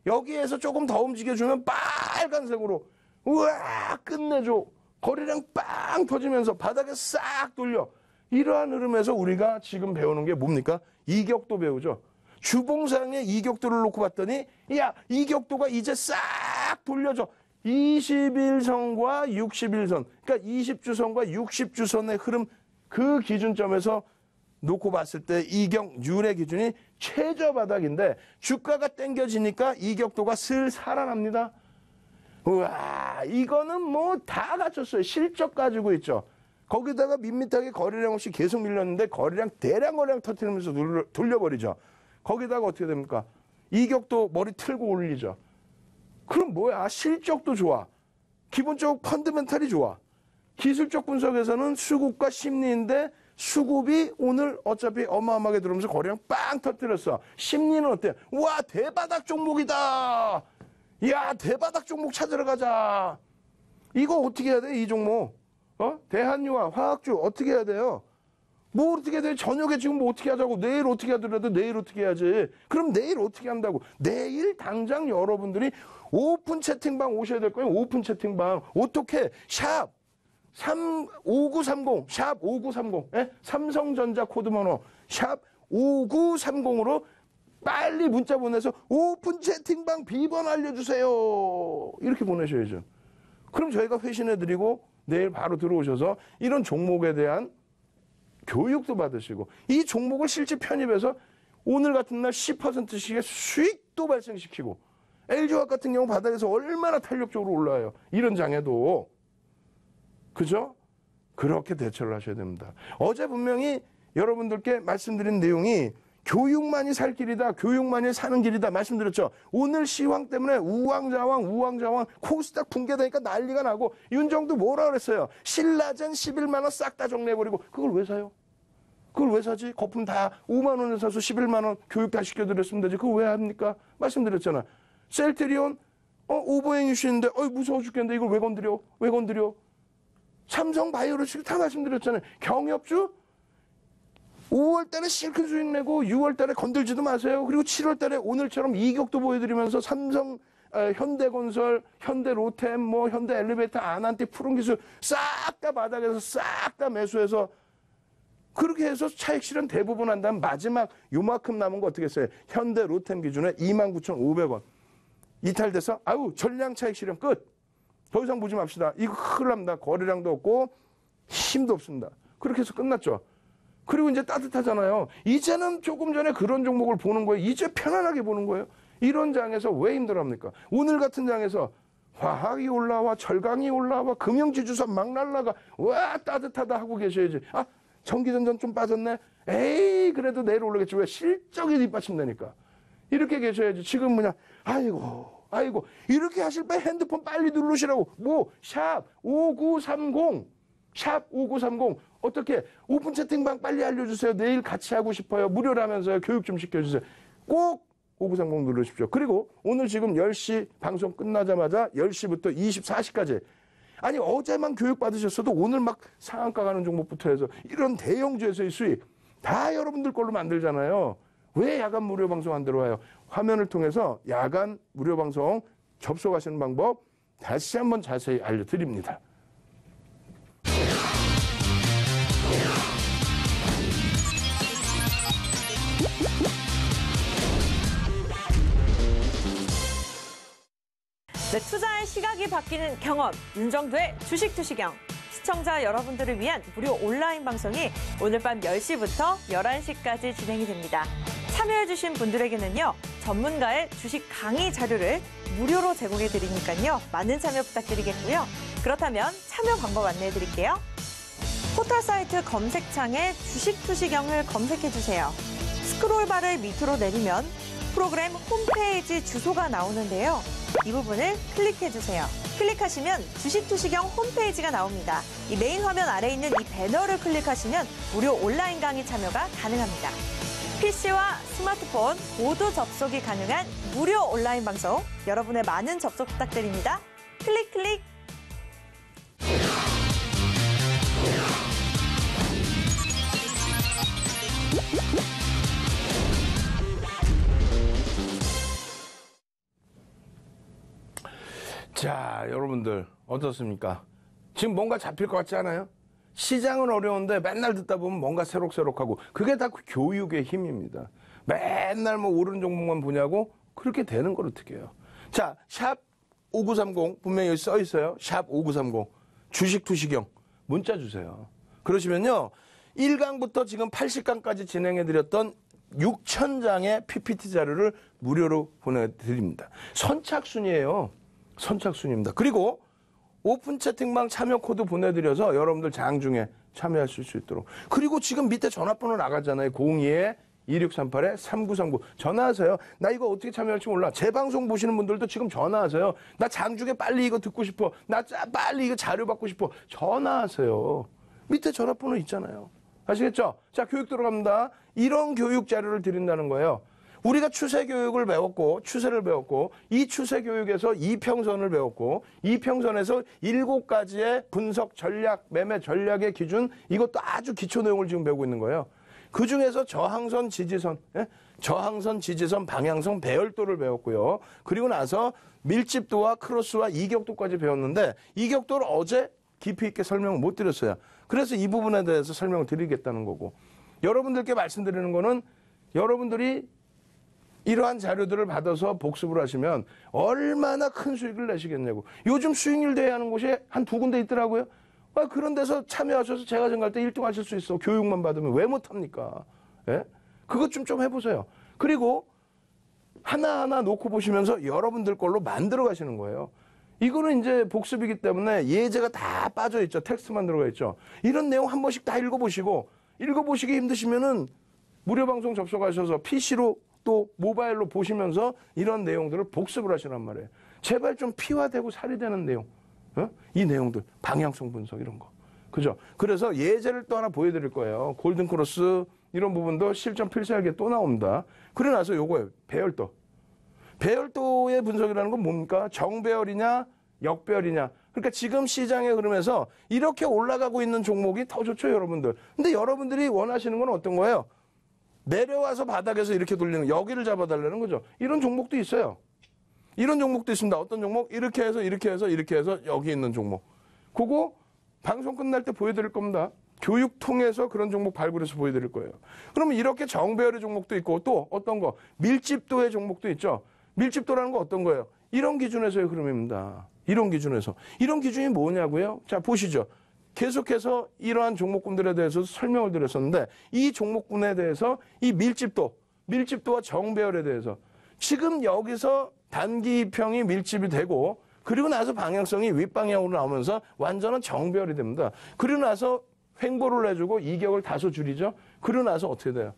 여기에서 조금 더 움직여주면 빨간색으로 우와 끝내줘. 거래량 빵 터지면서 바닥에 싹 돌려. 이러한 흐름에서 우리가 지금 배우는 게 뭡니까? 이격도 배우죠. 주봉상의 이격도를 놓고 봤더니 야 이격도가 이제 싹 돌려져. 21선과 61선 그러니까 20주선과 60주선의 흐름 그 기준점에서 놓고 봤을 때 이격률의 기준이 최저 바닥인데 주가가 땡겨지니까 이격도가 슬 살아납니다. 우와 이거는 뭐 다 갖췄어요. 실적 가지고 있죠. 거기다가 밋밋하게 거래량 없이 계속 밀렸는데 거래량 대량 터뜨리면서 돌려버리죠. 거기다가 어떻게 됩니까? 이격도 머리 틀고 올리죠. 그럼 뭐야? 실적도 좋아. 기본적으로 펀드멘탈이 좋아. 기술적 분석에서는 수급과 심리인데 수급이 오늘 어차피 어마어마하게 들어오면서 거래량 빵 터뜨렸어. 심리는 어때? 와, 대바닥 종목이다. 야, 대바닥 종목 찾으러 가자. 이거 어떻게 해야 돼? 이 종목. 대한유화, 화학주 어떻게 해야 돼요? 뭐 어떻게 해야 돼? 저녁에 지금 뭐 어떻게 하자고. 내일 어떻게 하더라도 내일 어떻게 해야지. 그럼 내일 어떻게 한다고. 내일 당장 여러분들이 오픈 채팅방 오셔야 될 거예요. 오픈 채팅방. 어떻게? 샵 5930, 샵 5930, 예? 삼성전자 코드번호 샵 5930으로 빨리 문자 보내서 오픈 채팅방 비번 알려주세요. 이렇게 보내셔야죠. 그럼 저희가 회신해드리고 내일 바로 들어오셔서 이런 종목에 대한 교육도 받으시고 이 종목을 실제 편입해서 오늘 같은 날 10%씩의 수익도 발생시키고 LG화학 같은 경우 바닥에서 얼마나 탄력적으로 올라와요. 이런 장에도. 그죠? 그렇게 대처를 하셔야 됩니다. 어제 분명히 여러분들께 말씀드린 내용이 교육만이 살 길이다. 교육만이 사는 길이다. 말씀드렸죠. 오늘 시황 때문에 우왕좌왕 코스닥 붕괴되니까 난리가 나고 윤정도 뭐라 그랬어요. 신라젠 11만 원 싹 다 정리해버리고 그걸 왜 사요? 그걸 왜 사지? 거품 다 5만 원에 사서 11만 원 교육 다 시켜드렸으면 되지. 그걸 왜 합니까? 말씀드렸잖아. 셀트리온 오버행 이슈인데 무서워 죽겠는데 이걸 왜 건드려? 왜 건드려? 삼성바이오로직 다 말씀드렸잖아요. 경협주 5월 달에 실컷 수익 내고 6월 달에 건들지도 마세요. 그리고 7월 달에 오늘처럼 이격도 보여드리면서 삼성, 현대건설, 현대로템, 현대엘리베이터, 아난티, 푸른기술 싹 다 바닥에서 싹 다 매수해서 그렇게 해서 차익 실현 대부분 한 다음 마지막 요만큼 남은 거 어떻게 했어요? 현대로템 기준에 29,500원. 이탈돼서 전량 차익 실현 끝. 더 이상 보지 맙시다. 이거 큰일 납니다. 거래량도 없고 힘도 없습니다. 그렇게 해서 끝났죠. 그리고 이제 따뜻하잖아요. 이제는 조금 전에 그런 종목을 보는 거예요. 이제 편안하게 보는 거예요. 이런 장에서 왜 힘들어합니까? 오늘 같은 장에서 화학이 올라와, 철강이 올라와, 금융지주사 막 날라가. 와, 따뜻하다 하고 계셔야지. 전기전전 좀 빠졌네. 에이, 그래도 내일 올라겠지. 왜? 실적이 뒷받침되니까. 이렇게 계셔야지. 지금 그냥 아이고 이렇게 하실 바에 핸드폰 빨리 누르시라고. 샵 5930 샵 5930 어떻게 오픈 채팅방 빨리 알려주세요. 내일 같이 하고 싶어요. 무료라면서요. 교육 좀 시켜주세요. 꼭 5930 누르십시오. 그리고 오늘 지금 10시 방송 끝나자마자 10시부터 24시까지 아니 어제만 교육 받으셨어도 오늘 막 상한가 가는 종목부터 해서 이런 대형주에서의 수익 다 여러분들 걸로 만들잖아요. 왜 야간 무료 방송 안 들어와요? 화면을 통해서 야간 무료 방송 접속하시는 방법 다시 한번 자세히 알려드립니다. 네, 투자의 시각이 바뀌는 경험, 윤정도의 주식투시경. 시청자 여러분들을 위한 무료 온라인 방송이 오늘 밤 10시부터 11시까지 진행이 됩니다. 참여해주신 분들에게는요, 전문가의 주식 강의 자료를 무료로 제공해드리니까요, 많은 참여 부탁드리겠고요. 그렇다면 참여 방법 안내해드릴게요. 포털 사이트 검색창에 주식투시경을 검색해주세요. 스크롤바를 밑으로 내리면 프로그램 홈페이지 주소가 나오는데요. 이 부분을 클릭해주세요. 클릭하시면 주식투시경 홈페이지가 나옵니다. 이 메인 화면 아래에 있는 이 배너를 클릭하시면 무료 온라인 강의 참여가 가능합니다. PC와 스마트폰 모두 접속이 가능한 무료 온라인 방송, 여러분의 많은 접속 부탁드립니다. 클릭! 자, 여러분들 어떻습니까? 지금 뭔가 잡힐 것 같지 않아요? 시장은 어려운데 맨날 듣다 보면 뭔가 새록새록하고 그게 다 교육의 힘입니다. 맨날 오른 종목만 보냐고 그렇게 되는 걸 어떻게 해요? 자, 샵 5930 분명히 여기 써 있어요. 샵 5930 주식투시경 문자 주세요. 그러시면요 1강부터 지금 80강까지 진행해드렸던 6,000장의 PPT 자료를 무료로 보내드립니다. 선착순이에요. 선착순입니다. 그리고 오픈 채팅방 참여 코드 보내드려서 여러분들 장중에 참여하실 수 있도록. 그리고 지금 밑에 전화번호 나가잖아요. 02-2638-3939. 전화하세요. 나 이거 어떻게 참여할지 몰라. 제 방송 보시는 분들도 지금 전화하세요. 나 장중에 빨리 이거 듣고 싶어. 나 빨리 이거 자료 받고 싶어. 전화하세요. 밑에 전화번호 있잖아요. 아시겠죠? 자, 교육 들어갑니다. 이런 교육 자료를 드린다는 거예요. 우리가 추세 교육을 배웠고, 추세를 배웠고, 이 추세 교육에서 이평선을 배웠고, 이평선에서 7가지의 분석 전략, 매매 전략의 기준, 이것도 아주 기초 내용을 지금 배우고 있는 거예요. 그 중에서 저항선, 지지선, 저항선, 지지선, 방향성, 배열도를 배웠고요. 그리고 나서 밀집도와 크로스와 이격도까지 배웠는데, 이격도를 어제 깊이 있게 설명을 못 드렸어요. 그래서 이 부분에 대해서 설명을 드리겠다는 거고, 여러분들께 말씀드리는 거는 여러분들이 이러한 자료들을 받아서 복습을 하시면 얼마나 큰 수익을 내시겠냐고. 요즘 수익률 대회하는 곳이 한 2군데 있더라고요. 그런 데서 참여하셔서 제가 생각할 때 1등 하실 수 있어. 교육만 받으면 왜 못합니까? 예? 그것 좀 해보세요. 그리고 하나하나 놓고 보시면서 여러분들 걸로 만들어 가시는 거예요. 이거는 이제 복습이기 때문에 예제가 다 빠져 있죠. 텍스트만 들어가 있죠. 이런 내용 한 번씩 다 읽어보시고, 읽어보시기 힘드시면은 무료 방송 접속하셔서 PC로 또 모바일로 보시면서 이런 내용들을 복습을 하시란 말이에요. 제발 좀 피화되고 살이 되는 내용. 이 내용들, 방향성 분석 이런 거. 그죠? 그래서 예제를 또 하나 보여드릴 거예요. 골든크로스 이런 부분도 실전 필살기에 또 나옵니다. 그래 나서 요거예요. 배열도. 배열도의 분석이라는 건 뭡니까? 정배열이냐, 역배열이냐. 그러니까 지금 시장의 흐름에서 이렇게 올라가고 있는 종목이 더 좋죠, 여러분들. 근데 여러분들이 원하시는 건 어떤 거예요? 내려와서 바닥에서 이렇게 돌리는, 여기를 잡아달라는 거죠. 이런 종목도 있어요. 이런 종목도 있습니다. 어떤 종목? 이렇게 해서 여기 있는 종목. 그거 방송 끝날 때 보여드릴 겁니다. 교육 통해서 그런 종목 발굴해서 보여드릴 거예요. 그러면 이렇게 정배열의 종목도 있고, 또 어떤 거? 밀집도의 종목도 있죠. 밀집도라는 거 어떤 거예요? 이런 기준에서의 흐름입니다. 이런 기준에서. 이런 기준이 뭐냐고요? 자, 보시죠. 계속해서 이러한 종목군들에 대해서 설명을 드렸었는데, 이 종목군에 대해서 이 밀집도와 정배열에 대해서 지금 여기서 단기 이평이 밀집이 되고, 그리고 나서 방향성이 윗방향으로 나오면서 완전한 정배열이 됩니다. 그리고 나서 횡보를 해주고 이격을 다소 줄이죠. 그러고 나서 어떻게 돼요?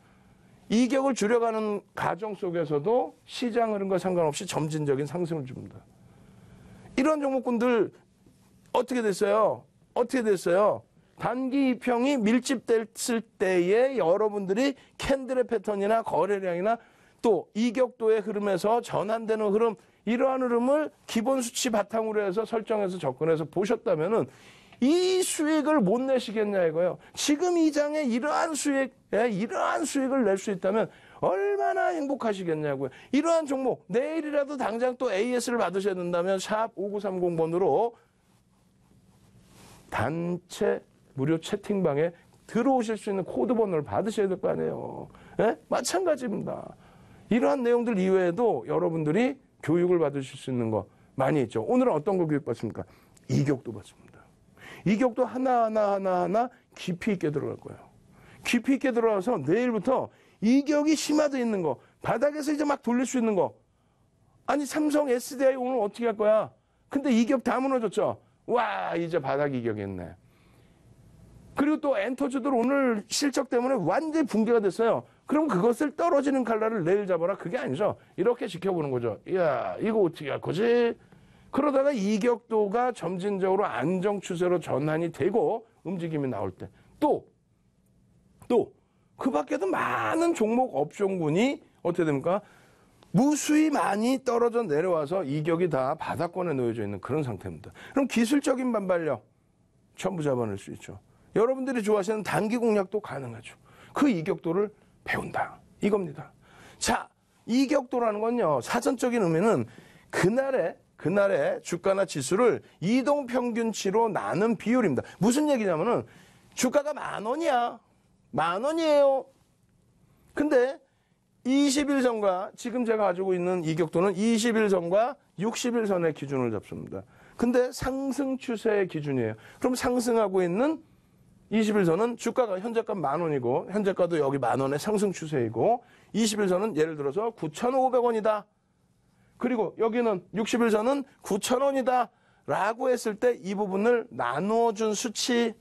이격을 줄여가는 과정 속에서도 시장 흐름과 상관없이 점진적인 상승을 줍니다. 이런 종목군들 어떻게 됐어요? 단기 이평이 밀집됐을 때에 여러분들이 캔들의 패턴이나 거래량이나 또 이격도의 흐름에서 전환되는 흐름, 이러한 흐름을 기본 수치 바탕으로 해서 설정해서 접근해서 보셨다면은 이 수익을 못 내시겠냐 이거예요. 지금 이 장에 이러한 수익을 낼 수 있다면 얼마나 행복하시겠냐고요. 이러한 종목, 내일이라도 당장 또 AS를 받으셔야 된다면 샵 5930번으로 단체 무료 채팅방에 들어오실 수 있는 코드 번호를 받으셔야 될 거 아니에요. 예? 마찬가지입니다. 이러한 내용들 이외에도 여러분들이 교육을 받으실 수 있는 거 많이 있죠. 오늘은 어떤 거 교육받습니까? 이격도 받습니다. 이격도 하나하나 깊이 있게 들어갈 거예요. 깊이 있게 들어가서 내일부터 이격이 심화되어 있는 거, 바닥에서 이제 막 돌릴 수 있는 거. 아니, 삼성 SDI 오늘 어떻게 할 거야? 근데 이격 다 무너졌죠? 와, 이제 바닥 이격했네. 그리고 또 엔터주들 오늘 실적 때문에 완전히 붕괴가 됐어요. 그럼 그것을 떨어지는 칼날을 내일 잡아라. 그게 아니죠. 이렇게 지켜보는 거죠. 이야, 이거 어떻게 할 거지? 그러다가 이격도가 점진적으로 안정 추세로 전환이 되고 움직임이 나올 때 또 그 밖에도 많은 종목 업종군이 어떻게 됩니까? 무수히 많이 떨어져 내려와서 이격이 다 바닥권에 놓여져 있는 그런 상태입니다. 그럼 기술적인 반발력 전부 잡아낼 수 있죠. 여러분들이 좋아하시는 단기 공략도 가능하죠. 그 이격도를 배운다. 이겁니다. 자, 이격도라는 건요, 사전적인 의미는 그날의 주가나 지수를 이동평균치로 나눈 비율입니다. 무슨 얘기냐면은 주가가 10,000원이야. 10,000원이에요. 근데 21선과 지금 제가 가지고 있는 이격도는 21선과 60일선의 기준을 잡습니다. 근데 상승 추세의 기준이에요. 그럼 상승하고 있는 21선은 주가가 현재가 10,000원이고 현재가도 여기 10,000원의 상승 추세이고 21선은 예를 들어서 9,500원이다. 그리고 여기는 60일선은 9,000원이다 라고 했을 때 이 부분을 나누어준 수치,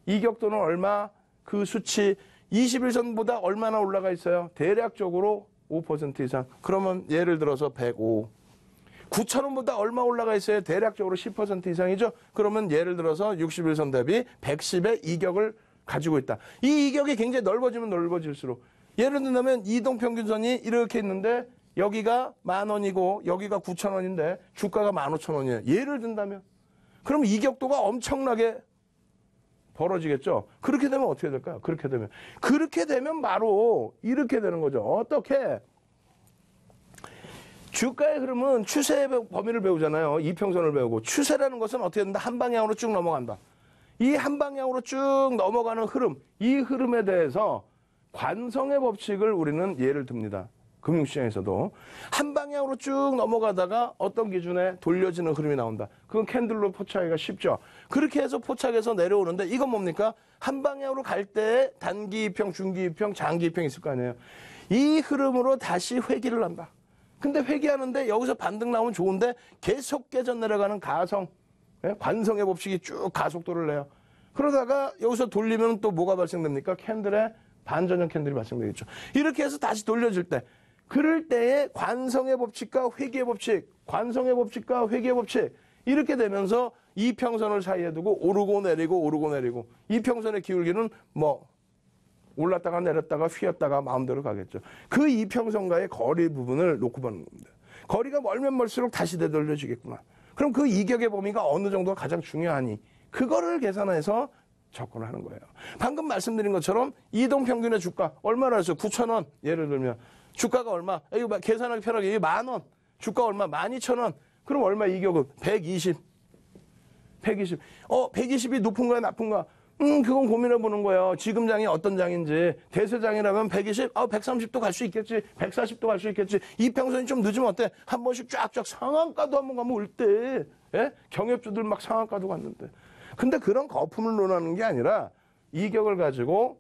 이격도는 얼마, 그 수치 21선보다 얼마나 올라가 있어요? 대략적으로 5% 이상. 그러면 예를 들어서 105. 9,000원보다 얼마 올라가 있어요? 대략적으로 10% 이상이죠? 그러면 예를 들어서 61선 대비 110의 이격을 가지고 있다. 이 이격이 굉장히 넓어지면 넓어질수록 예를 든다면 이동평균선이 이렇게 있는데 여기가 10,000원이고 여기가 9,000원인데 주가가 15,000원이에요. 예를 든다면. 그럼 이격도가 엄청나게 벌어지겠죠. 그렇게 되면 어떻게 될까요? 그렇게 되면 바로 이렇게 되는 거죠. 어떻게? 주가의 흐름은 추세의 범위를 배우잖아요. 이평선을 배우고 추세라는 것은 어떻게 된다? 한 방향으로 쭉 넘어간다. 이 한 방향으로 쭉 넘어가는 흐름, 이 흐름에 대해서 관성의 법칙을 우리는 예를 듭니다. 금융시장에서도 한 방향으로 쭉 넘어가다가 어떤 기준에 돌려지는 흐름이 나온다. 그건 캔들로 포착하기가 쉽죠. 그렇게 해서 포착해서 내려오는데 이건 뭡니까? 한 방향으로 갈 때 단기 이평, 중기 이평, 장기 이평이 있을 거 아니에요. 이 흐름으로 다시 회귀를 한다. 근데 회귀하는데 여기서 반등 나오면 좋은데 계속 깨져 내려가는 가성, 관성의 법칙이 쭉 가속도를 내요. 그러다가 여기서 돌리면 또 뭐가 발생됩니까? 캔들에 반전형 캔들이 발생되겠죠. 이렇게 해서 다시 돌려줄 때 그럴 때에 관성의 법칙과 회귀의 법칙, 관성의 법칙과 회귀의 법칙 이렇게 되면서 이평선을 사이에 두고 오르고 내리고 이평선의 기울기는 뭐 올랐다가 내렸다가 휘었다가 마음대로 가겠죠. 그 이평선과의 거리 부분을 놓고 보는 겁니다. 거리가 멀면 멀수록 다시 되돌려지겠구나. 그럼 그 이격의 범위가 어느 정도가 가장 중요하니 그거를 계산해서 접근을 하는 거예요. 방금 말씀드린 것처럼 이동평균의 주가 얼마나 했어요? 9,000원 예를 들면 주가가 얼마? 이거 계산하기 편하게 10,000원 주가 얼마? 12,000원 그럼 얼마 이격은? 120 120이 높은 거야 나쁜 거야? 그건 고민해 보는 거예요. 지금 장이 어떤 장인지. 대세장이라면 120, 130도 갈 수 있겠지. 140도 갈 수 있겠지. 이평선이 좀 늦으면 어때? 한 번씩 쫙쫙 상한가도 한번 가면 올 때. 예? 경협주들 막 상한가도 갔는데. 근데 그런 거품을 논하는 게 아니라 이격을 가지고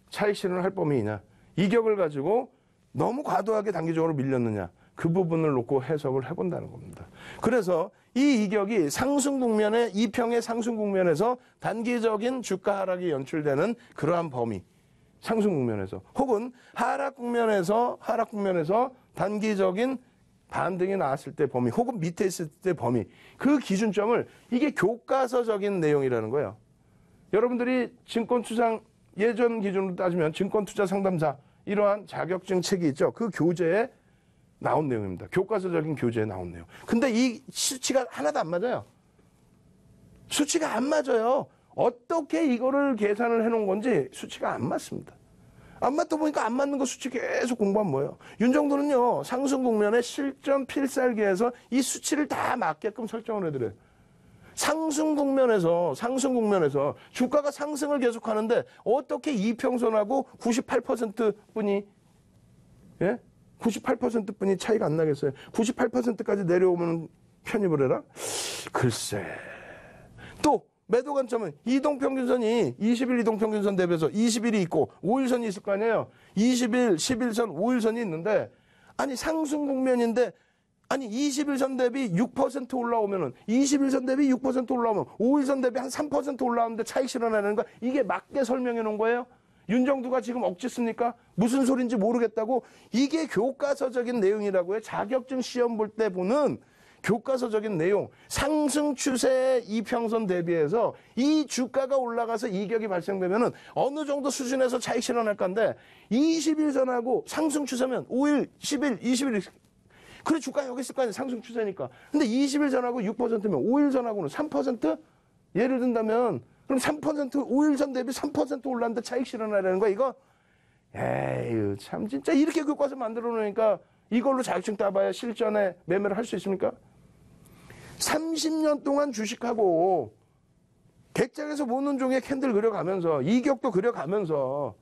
차익 실현을 할 범위이냐. 이격을 가지고 너무 과도하게 단기적으로 밀렸느냐. 그 부분을 놓고 해석을 해본다는 겁니다. 그래서 이 이격이 상승 국면에 이평의 상승 국면에서 단기적인 주가 하락이 연출되는 그러한 범위, 상승 국면에서 혹은 하락 국면에서 단기적인 반등이 나왔을 때 범위, 혹은 밑에 있을 때 범위, 그 기준점을 이게 교과서적인 내용이라는 거예요. 여러분들이 증권투자 예전 기준으로 따지면 증권투자 상담사 이러한 자격증 책이 있죠. 그 교재에 나온 내용입니다. 교과서적인 교재에 나온 내용. 근데 이 수치가 하나도 안 맞아요. 수치가 안 맞아요. 어떻게 이거를 계산을 해놓은 건지 수치가 안 맞습니다. 안 맞다 보니까 안 맞는 거 수치 계속 공부하면 뭐예요? 윤정도는요, 상승 국면에 실전 필살기에서 이 수치를 다 맞게끔 설정을 해드려요. 상승 국면에서 주가가 상승을 계속하는데 어떻게 이평선하고 98%뿐이 98%뿐이 차이가 안 나겠어요. 98%까지 내려오면 편입을 해라? 글쎄. 또 매도 관점은 이동평균선이 20일 이동평균선 대비해서 20일이 있고 5일선이 있을 거 아니에요. 20일, 11선, 5일선이 있는데 아니 상승 국면인데 아니 21선 대비 6% 올라오면은 21선 대비 6% 올라오면 5일선 대비 한 3% 올라오는데 차익 실현하는 거 이게 맞게 설명해 놓은 거예요? 윤정두가 지금 억지 씁니까? 무슨 소린지 모르겠다고? 이게 교과서적인 내용이라고요. 자격증 시험 볼 때 보는 교과서적인 내용. 상승 추세의 이평선 대비해서 이 주가가 올라가서 이격이 발생되면은 어느 정도 수준에서 차익 실현할 건데 21선하고 상승 추세면 5일, 10일, 20일 그래 주가 여기 있을 거 아니에요. 상승 추세니까. 근데 20일선하고 6%면 5일선하고는 3%? 예를 든다면 그럼 3% 5일선 대비 3% 올랐는데 차익 실현하려는 거야 이거? 에이 참 진짜 이렇게 교과서 만들어 놓으니까 이걸로 자격증 따봐야 실전에 매매를 할 수 있습니까? 30년 동안 주식하고 객장에서 모는 종의 캔들 그려가면서 이격도 그려가면서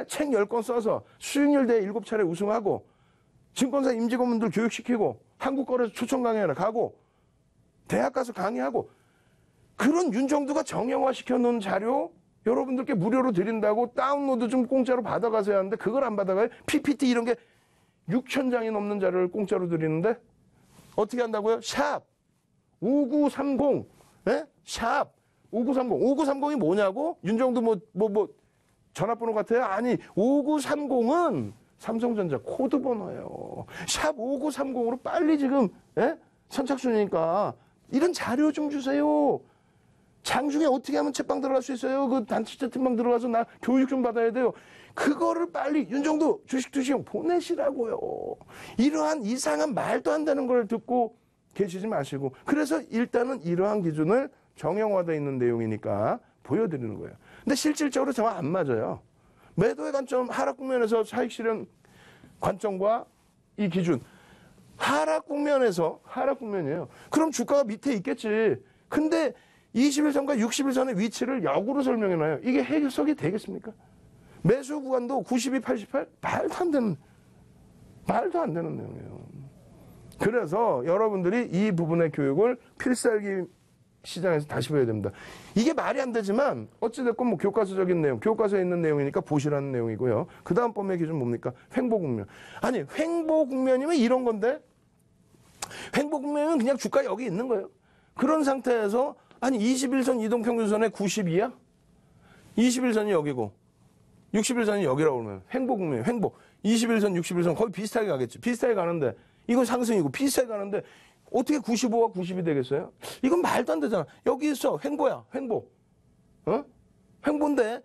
책 10권 써서 수익률 대회 7차례 우승하고 증권사 임직원분들 교육시키고 한국거래소 초청 강연을 가고 대학 가서 강의하고 그런 윤정두가 정형화 시켜놓은 자료 여러분들께 무료로 드린다고 다운로드 좀 공짜로 받아가셔야 하는데 그걸 안 받아가요? PPT 이런 게 6,000장이 넘는 자료를 공짜로 드리는데 어떻게 한다고요? 샵 5930, 예? 샵 5930. 5930이 뭐냐고? 윤정도 뭐 전화번호 같아요? 아니, 5930은 삼성전자 코드 번호예요. 샵 5930으로 빨리 지금, 예? 선착순이니까 이런 자료 좀 주세요. 장중에 어떻게 하면 채빵 들어갈 수 있어요? 그 단체 채팅방 들어가서 나 교육 좀 받아야 돼요. 그거를 빨리 윤정도 주식 보내시라고요. 이러한 이상한 말도 안 되는 걸 듣고 계시지 마시고. 그래서 일단은 이러한 기준을 정형화되어 있는 내용이니까 보여드리는 거예요. 근데 실질적으로 저와 안 맞아요. 매도의 관점, 하락 국면에서 차익 실현 관점과 이 기준. 하락 국면이에요. 그럼 주가가 밑에 있겠지. 근데 20일선과 60일선의 위치를 역으로 설명해놔요. 이게 해석이 되겠습니까? 매수 구간도 92, 88? 말도 안 되는 내용이에요. 그래서 여러분들이 이 부분의 교육을 필살기 시장에서 다시 배워야 됩니다. 이게 말이 안 되지만 어찌됐건 뭐 교과서적인 내용, 교과서에 있는 내용이니까 보시라는 내용이고요. 그 다음 범위 기준 뭡니까? 횡보국면. 아니, 횡보국면이면 이런 건데 횡보국면은 그냥 주가 여기 있는 거예요. 그런 상태에서 아니 21선 이동평균선에 92야? 21선이 여기고 61선이 여기라고 그러면 횡보국면, 횡보. 21선, 61선 거의 비슷하게 가겠지. 비슷하게 가는데 이건 상승이고 비슷하게 가는데 어떻게 95와 90이 되겠어요? 이건 말도 안 되잖아. 여기 있어. 횡보야. 횡보. 어? 횡보인데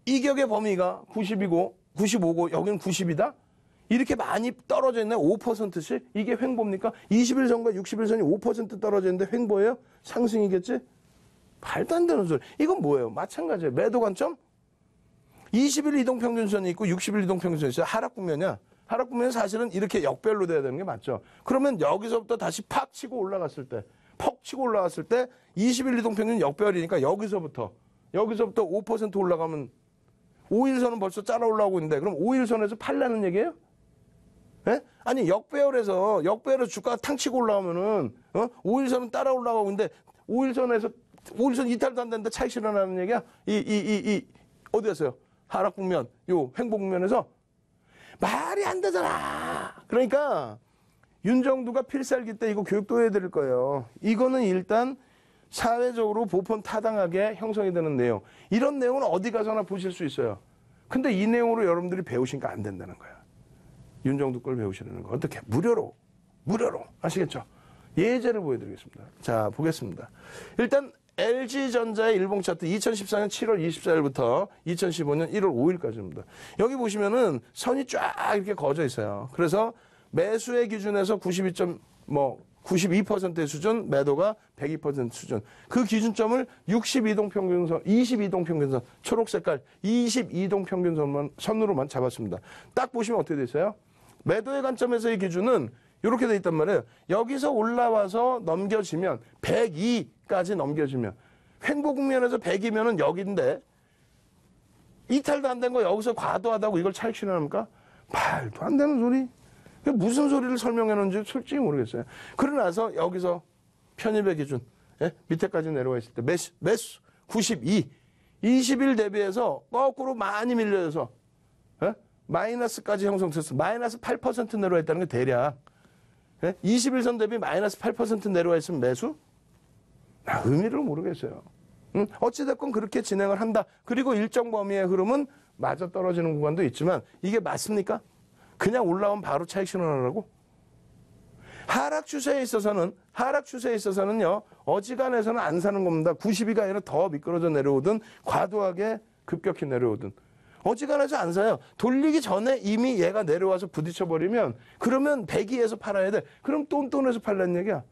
이격의 범위가 90이고 95고 여기는 90이다? 이렇게 많이 떨어져 있네. 5%씩? 이게 횡보입니까? 21선과 61선이 5% 떨어져 있는데 횡보예요? 상승이겠지? 말도 안 되는 소리. 이건 뭐예요? 마찬가지예요. 매도 관점? 20일 이동평균선이 있고 60일 이동평균선이 있어요. 하락 국면이야. 하락 국면은 사실은 이렇게 역별로 돼야 되는 게 맞죠. 그러면 여기서부터 다시 팍 치고 올라갔을 때, 퍽 치고 올라갔을 때 20일 이동평균 역별이니까 여기서부터 5% 올라가면 5일선은 벌써 짜라 올라오고 있는데 그럼 5일선에서 팔라는 얘기예요? 예? 아니 역배열에서 주가가 탕 치고 올라오면은 5일선은 따라 올라가고 있는데 5일선 이탈도 안 되는데 차익 실현하는 얘기야? 어디였어요? 하락 국면, 요 횡보 국면에서 말이 안 되잖아. 그러니까 윤정두가 필살기 때 이거 교육도 해드릴 거예요. 이거는 일단 사회적으로 보편 타당하게 형성이 되는 내용. 이런 내용은 어디 가서나 보실 수 있어요. 근데 이 내용으로 여러분들이 배우시니까 안 된다는 거야. 윤정두 걸 배우시라는 거. 어떻게? 무료로. 아시겠죠? 예제를 보여드리겠습니다. 자, 보겠습니다. 일단 LG전자의 일봉 차트 2014년 7월 24일부터 2015년 1월 5일까지입니다. 여기 보시면은 선이 쫙 이렇게 거져 있어요. 그래서 매수의 기준에서 92%의 수준, 매도가 102% 수준. 그 기준점을 62동 평균선, 22동 평균선, 초록 색깔 22동 평균선으로만 잡았습니다. 딱 보시면 어떻게 돼 있어요? 매도의 관점에서의 기준은 이렇게 돼 있단 말이에요. 여기서 올라와서 넘겨지면 102까지 넘겨지면 횡보 국면에서 100이면은 여기인데 이탈도 안 된 거 여기서 과도하다고 이걸 차익 실현합니까? 말도 안 되는 소리. 무슨 소리를 설명해 놓은지 솔직히 모르겠어요. 그러나서 여기서 편입의 기준 밑에까지 내려와 있을 때 매수 92 20일 대비해서 거꾸로 많이 밀려서 마이너스까지 형성됐어. 마이너스 8% 내려와 있다는 게 대략 21선 대비 마이너스 8% 내려와 있으면 매수? 의미를 모르겠어요. 어찌됐건 그렇게 진행을 한다. 그리고 일정 범위의 흐름은 맞아떨어지는 구간도 있지만 이게 맞습니까? 그냥 올라오면 바로 차익 실현하라고? 하락 추세에 있어서는요, 어지간해서는 안 사는 겁니다. 92가 아니라 더 미끄러져 내려오든 과도하게 급격히 내려오든. 어지간해서 안 사요. 돌리기 전에 이미 얘가 내려와서 부딪혀버리면 그러면 102에서 팔아야 돼. 그럼 똔똔해서 팔라는 얘기야.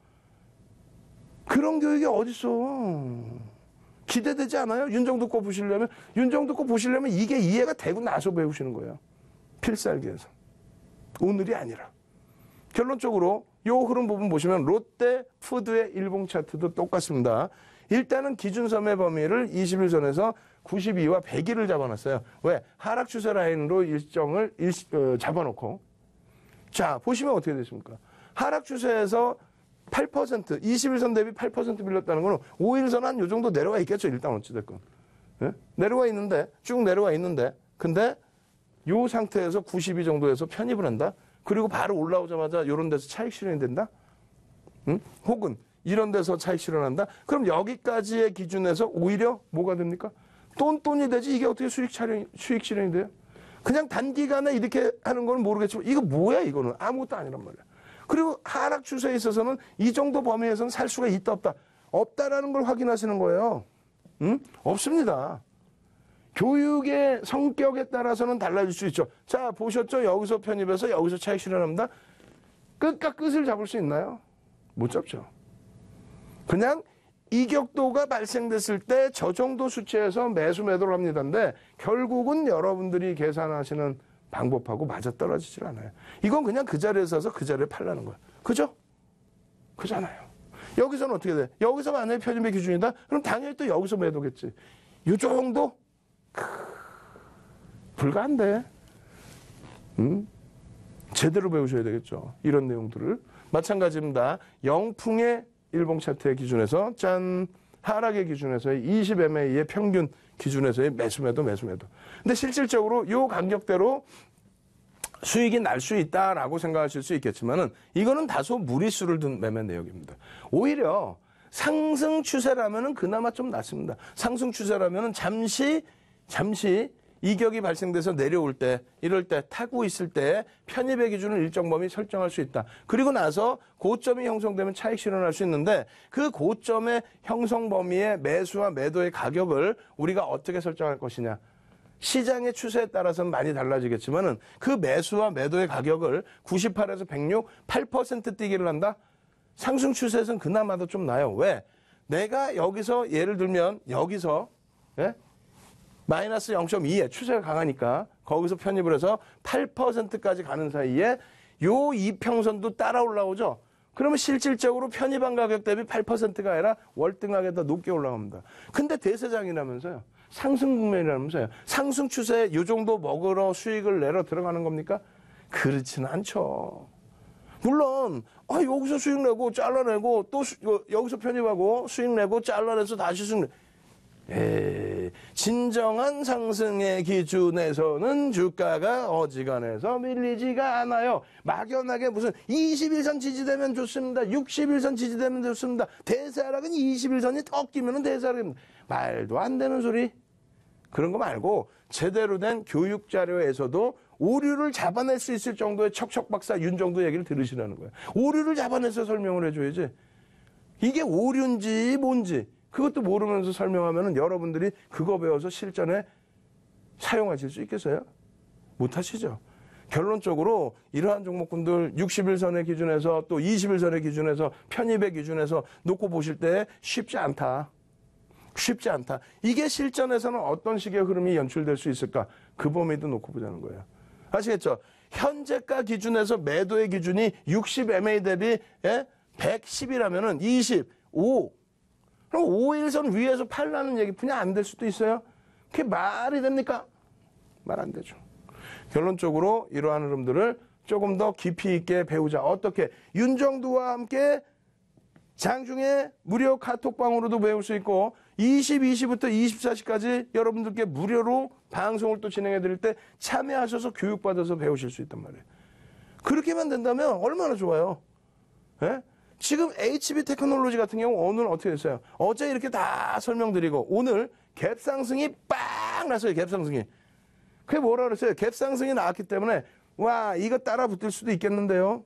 그런 교육이 어딨어. 기대되지 않아요? 윤정두 거 보시려면 이게 이해가 되고 나서 배우시는 거예요. 필살기에서. 오늘이 아니라. 결론적으로 요 흐름 부분 보시면 롯데 푸드의 일봉 차트도 똑같습니다. 일단은 기준섬의 범위를 21선에서 92와 101을 잡아놨어요. 왜? 하락 추세 라인으로 일정을 잡아놓고. 자, 보시면 어떻게 되십니까? 하락 추세에서 8%, 21선 대비 8% 밀렸다는 거는 5일선 한 요 정도 내려와 있겠죠. 일단 어찌됐건. 예? 쭉 내려와 있는데, 근데 요 상태에서 92 정도에서 편입을 한다? 그리고 바로 올라오자마자 요런 데서 차익 실현이 된다? 응? 혹은 이런 데서 차익 실현한다? 그럼 여기까지의 기준에서 오히려 뭐가 됩니까? 똔똔이 되지 이게 어떻게 수익 실현이 돼요? 그냥 단기간에 이렇게 하는 건 모르겠지만 이거 뭐야 이거는 아무것도 아니란 말이야. 그리고 하락 추세에 있어서는 이 정도 범위에서는 살 수가 있다 없다. 없다라는 걸 확인하시는 거예요. 없습니다. 교육의 성격에 따라서는 달라질 수 있죠. 자, 보셨죠? 여기서 편입해서 여기서 차익 실현합니다. 끝과 끝을 잡을 수 있나요? 못 잡죠. 그냥 이격도가 발생됐을 때 저 정도 수치에서 매수 매도를 합니다인데 결국은 여러분들이 계산하시는 방법하고 맞아떨어지질 않아요. 이건 그냥 그 자리에 서서 그 자리에 팔라는 거예요. 그죠? 그잖아요. 여기서는 어떻게 돼? 여기서 만약에 편입의 기준이다? 그럼 당연히 또 여기서 매도겠지. 이 정도? 불가한데. 제대로 배우셔야 되겠죠. 이런 내용들을. 마찬가지입니다. 영풍의 일봉 차트의 기준에서 짠 하락의 기준에서의 20MA의 평균 기준에서의 매수매도. 근데 실질적으로 이 간격대로 수익이 날 수 있다라고 생각하실 수 있겠지만은 이거는 다소 무리수를 둔 매매 내역입니다. 오히려 상승 추세라면은 그나마 좀 낫습니다. 상승 추세라면은 잠시 이격이 발생돼서 내려올 때, 이럴 때, 타고 있을 때 편입의 기준을 일정 범위 설정할 수 있다. 그리고 나서 고점이 형성되면 차익 실현할 수 있는데 그 고점의 형성 범위의 매수와 매도의 가격을 우리가 어떻게 설정할 것이냐. 시장의 추세에 따라서는 많이 달라지겠지만은 그 매수와 매도의 가격을 98에서 106, 8% 뛰기를 한다? 상승 추세에서는 그나마도 좀 나아요. 왜? 내가 여기서 예를 들면 여기서 마이너스 0.2에 추세가 강하니까 거기서 편입을 해서 8%까지 가는 사이에 요 이평선도 따라 올라오죠. 그러면 실질적으로 편입한 가격 대비 8%가 아니라 월등하게 더 높게 올라갑니다. 근데 대세장이라면서요. 상승 국면이라면서요. 상승 추세에 요 정도 먹으러 수익을 내러 들어가는 겁니까? 그렇지는 않죠. 물론 여기서 수익 내고 잘라내고 또 여기서 편입하고 수익 내고 잘라내서 다시 수익 내고 진정한 상승의 기준에서는 주가가 어지간해서 밀리지가 않아요. 막연하게 무슨 21선 지지되면 좋습니다. 61선 지지되면 좋습니다. 대세하락은 21선이 더 끼면 대세하락입니다. 말도 안 되는 소리. 그런 거 말고 제대로 된 교육 자료에서도 오류를 잡아낼 수 있을 정도의 척척박사 윤정도 얘기를 들으시라는 거예요. 오류를 잡아내서 설명을 해줘야지. 이게 오류인지 뭔지 그것도 모르면서 설명하면은 여러분들이 그거 배워서 실전에 사용하실 수 있겠어요? 못하시죠. 결론적으로 이러한 종목군들 61선의 기준에서 또 21선의 기준에서 편입의 기준에서 놓고 보실 때 쉽지 않다. 쉽지 않다. 이게 실전에서는 어떤 식의 흐름이 연출될 수 있을까? 그 범위도 놓고 보자는 거예요. 아시겠죠? 현재가 기준에서 매도의 기준이 60MA 대비 110이라면은 25. 그럼 5일선 위에서 팔라는 얘기 그냥 안 될 수도 있어요. 그게 말이 됩니까? 말 안 되죠. 결론적으로 이러한 흐름들을 조금 더 깊이 있게 배우자. 어떻게? 윤정두와 함께 장중에 무료 카톡방으로도 배울 수 있고 22시부터 24시까지 여러분들께 무료로 방송을 또 진행해 드릴 때 참여하셔서 교육받아서 배우실 수 있단 말이에요. 그렇게만 된다면 얼마나 좋아요. 예? 지금 HB 테크놀로지 같은 경우 오늘 어떻게 됐어요? 어제 이렇게 다 설명드리고 오늘 갭상승이 빵 났어요. 갭상승이. 그게 뭐라 그랬어요? 갭상승이 나왔기 때문에 와 이거 따라 붙을 수도 있겠는데요.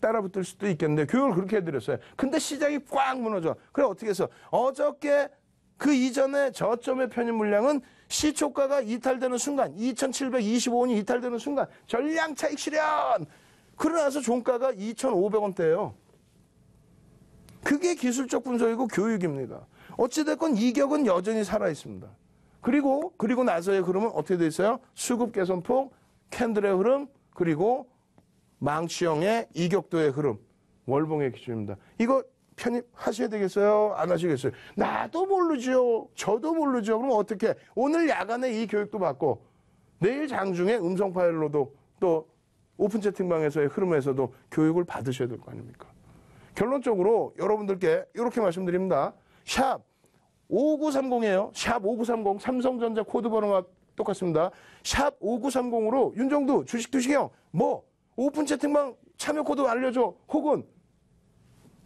따라 붙을 수도 있겠는데 교육을 그렇게 해드렸어요. 근데 시장이 꽉 무너져. 그래 어떻게 해서 어저께 그 이전에 저점의 편입 물량은 시초가가 이탈되는 순간 2,725원이 이탈되는 순간 전량 차익 실현. 그러나서 종가가 2,500원대예요. 그게 기술적 분석이고 교육입니다. 어찌됐건 이격은 여전히 살아있습니다. 그리고 나서의 흐름은 어떻게 돼 있어요? 수급 개선폭, 캔들의 흐름, 그리고 망치형의 이격도의 흐름, 월봉의 기준입니다. 이거 편입하셔야 되겠어요? 안 하시겠어요? 나도 모르죠. 저도 모르죠. 그럼 어떻게? 오늘 야간에 이 교육도 받고 내일 장중에 음성 파일로도 또 오픈 채팅방에서의 흐름에서도 교육을 받으셔야 될 거 아닙니까? 결론적으로 여러분들께 이렇게 말씀드립니다. 샵 5930이에요. 샵 5930 삼성전자 코드 번호가 똑같습니다. 샵 5930으로 윤정두 주식 투시경 오픈 채팅방 참여 코드 알려줘. 혹은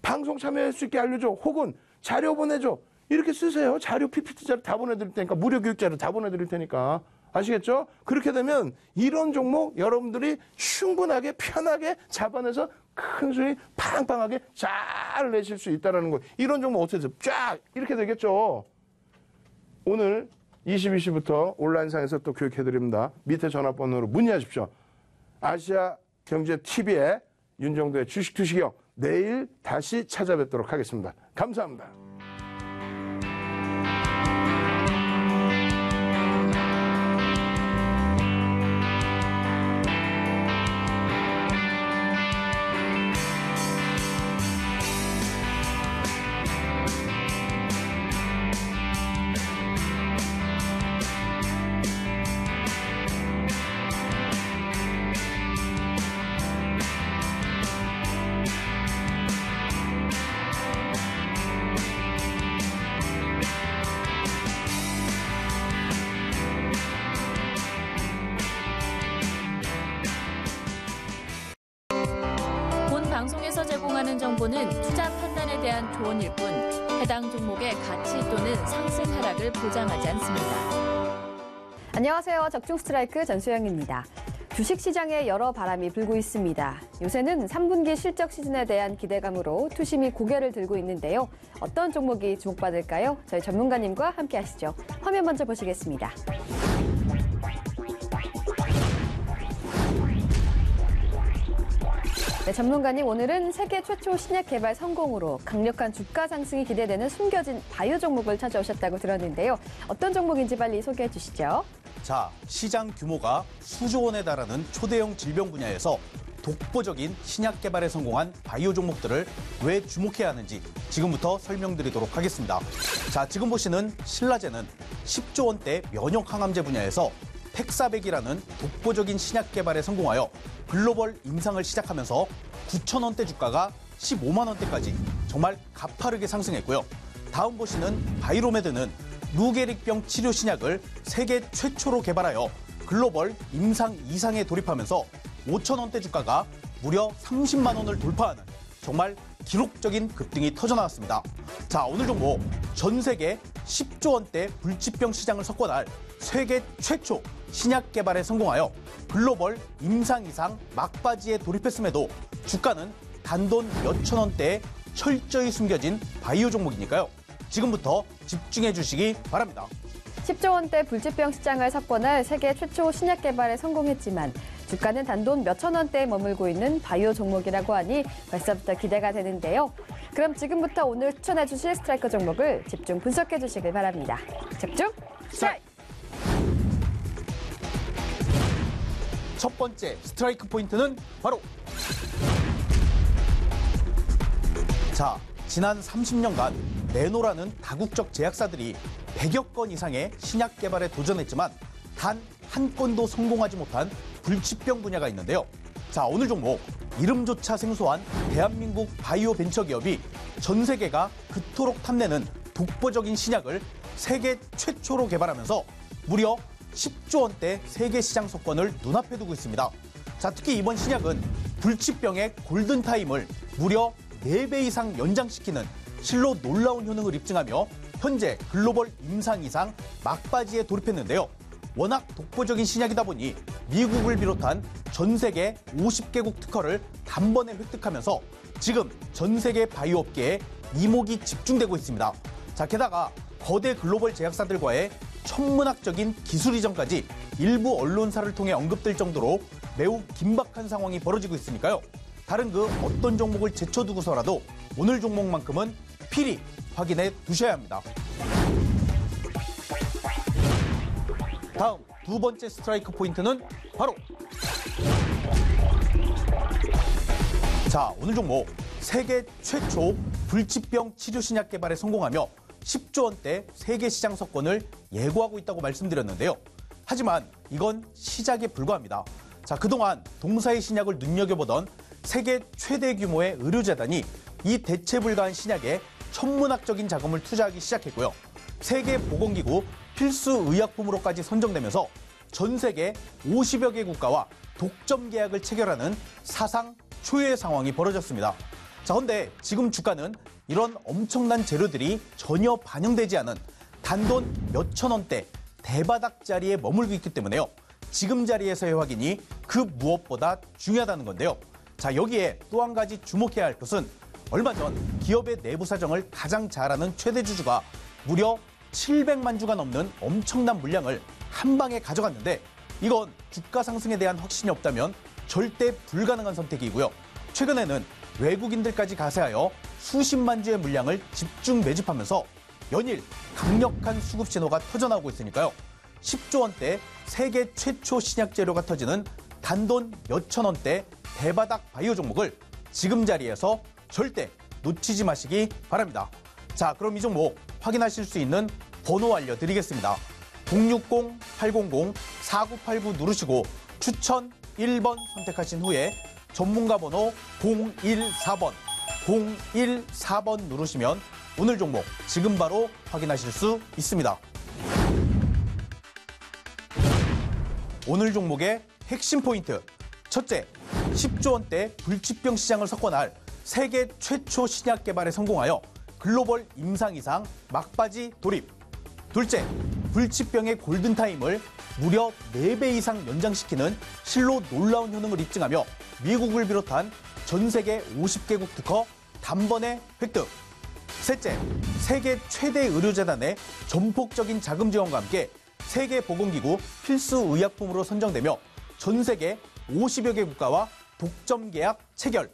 방송 참여할 수 있게 알려줘. 혹은 자료 보내줘. 이렇게 쓰세요. 자료 PPT 자료 다 보내드릴 테니까, 무료 교육 자료 다 보내드릴 테니까. 아시겠죠? 그렇게 되면 이런 종목 여러분들이 충분하게 편하게 잡아내서 큰 수익 팡팡하게 잘 내실 수 있다는 거예요. 이런 종목 어떻게 해서 쫙 이렇게 되겠죠? 오늘 22시부터 온라인상에서 또 교육해드립니다. 밑에 전화번호로 문의하십시오. 아시아경제TV의 윤정도의 주식투시경 내일 다시 찾아뵙도록 하겠습니다. 감사합니다. 본 방송에서 제공하는 정보는 투자 판단에 대한 조언일 뿐 해당 종목의 가치 또는 상승 하락을 보장하지 않습니다. 안녕하세요. 적중 스트라이크 전수영입니다. 주식시장에 여러 바람이 불고 있습니다. 요새는 3분기 실적 시즌에 대한 기대감으로 투심이 고개를 들고 있는데요. 어떤 종목이 주목받을까요? 저희 전문가님과 함께 하시죠. 화면 먼저 보시겠습니다. 네, 전문가님, 오늘은 세계 최초 신약 개발 성공으로 강력한 주가 상승이 기대되는 숨겨진 바이오 종목을 찾아오셨다고 들었는데요. 어떤 종목인지 빨리 소개해 주시죠. 자, 시장 규모가 수조 원에 달하는 초대형 질병 분야에서 독보적인 신약 개발에 성공한 바이오 종목들을 왜 주목해야 하는지 지금부터 설명드리도록 하겠습니다. 자, 지금 보시는 신라제는 10조 원대 면역 항암제 분야에서 팩사백이라는 독보적인 신약 개발에 성공하여 글로벌 임상을 시작하면서 9,000원대 주가가 15만 원대까지 정말 가파르게 상승했고요. 다음 보시는 바이로메드는 루게릭병 치료 신약을 세계 최초로 개발하여 글로벌 임상 2상에 돌입하면서 5,000원대 주가가 무려 30만 원을 돌파하는 정말 기록적인 급등이 터져나왔습니다. 자, 오늘 종목 전 세계 10조 원대 불치병 시장을 석권할 세계 최초 신약 개발에 성공하여 글로벌 임상 2상 막바지에 돌입했음에도 주가는 단돈 몇천 원대에 철저히 숨겨진 바이오 종목이니까요. 지금부터 집중해 주시기 바랍니다. 10조 원대 불치병 시장을 석권할 세계 최초 신약 개발에 성공했지만 주가는 단돈 몇천 원대에 머물고 있는 바이오 종목이라고 하니 벌써부터 기대가 되는데요. 그럼 지금부터 오늘 추천해 주실 스트라이커 종목을 집중 분석해 주시길 바랍니다. 집중 스트라이크! 첫 번째 스트라이크 포인트는 바로 자, 지난 30년간 네노라는 다국적 제약사들이 100여 건 이상의 신약 개발에 도전했지만 단 한 건도 성공하지 못한 불치병 분야가 있는데요. 자, 오늘 종목 이름조차 생소한 대한민국 바이오 벤처 기업이 전 세계가 그토록 탐내는 독보적인 신약을 세계 최초로 개발하면서 무려 10조 원대 세계 시장 석권을 눈앞에 두고 있습니다. 자, 특히 이번 신약은 불치병의 골든타임을 무려 4배 이상 연장시키는 실로 놀라운 효능을 입증하며 현재 글로벌 임상 2상 막바지에 돌입했는데요. 워낙 독보적인 신약이다 보니 미국을 비롯한 전 세계 50개국 특허를 단번에 획득하면서 지금 전 세계 바이오 업계에 이목이 집중되고 있습니다. 자, 게다가 거대 글로벌 제약사들과의 천문학적인 기술 이전까지 일부 언론사를 통해 언급될 정도로 매우 긴박한 상황이 벌어지고 있으니까요. 다른 그 어떤 종목을 제쳐두고서라도 오늘 종목만큼은 필히 확인해 두셔야 합니다. 다음 두 번째 스트라이크 포인트는 바로 자, 오늘 종목 세계 최초 불치병 치료 신약 개발에 성공하며 10조 원대 세계 시장 석권을 예고하고 있다고 말씀드렸는데요. 하지만 이건 시작에 불과합니다. 자, 그동안 동사의 신약을 눈여겨보던 세계 최대 규모의 의료재단이 이 대체 불가한 신약에 천문학적인 자금을 투자하기 시작했고요. 세계보건기구 필수 의약품으로까지 선정되면서 전 세계 50여 개 국가와 독점 계약을 체결하는 사상 초유의 상황이 벌어졌습니다. 자, 근데 지금 주가는 이런 엄청난 재료들이 전혀 반영되지 않은 단돈 몇천 원대 대바닥 자리에 머물고 있기 때문에요. 지금 자리에서의 확인이 그 무엇보다 중요하다는 건데요. 자, 여기에 또 한 가지 주목해야 할 것은 얼마 전 기업의 내부 사정을 가장 잘 아는 최대 주주가 무려 700만 주가 넘는 엄청난 물량을 한 방에 가져갔는데 이건 주가 상승에 대한 확신이 없다면 절대 불가능한 선택이고요. 최근에는 외국인들까지 가세하여 수십만 주의 물량을 집중 매집하면서 연일 강력한 수급 신호가 터져나오고 있으니까요. 10조 원대 세계 최초 신약 재료가 터지는 단돈 몇천 원대 대바닥 바이오 종목을 지금 자리에서 절대 놓치지 마시기 바랍니다. 자, 그럼 이 종목 확인하실 수 있는 번호 알려드리겠습니다. 060-800-4989 누르시고 추천 1번 선택하신 후에 전문가 번호 014번 누르시면 오늘 종목 지금 바로 확인하실 수 있습니다. 오늘 종목의 핵심 포인트. 첫째, 10조 원대 불치병 시장을 석권할 세계 최초 신약 개발에 성공하여 글로벌 임상 이상 막바지 돌입. 둘째, 불치병의 골든타임을 무려 4배 이상 연장시키는 실로 놀라운 효능을 입증하며 미국을 비롯한 전 세계 50개국 특허 단번에 획득. 셋째, 세계 최대 의료재단의 전폭적인 자금 지원과 함께 세계보건기구 필수 의약품으로 선정되며 전 세계 50여 개 국가와 독점 계약 체결.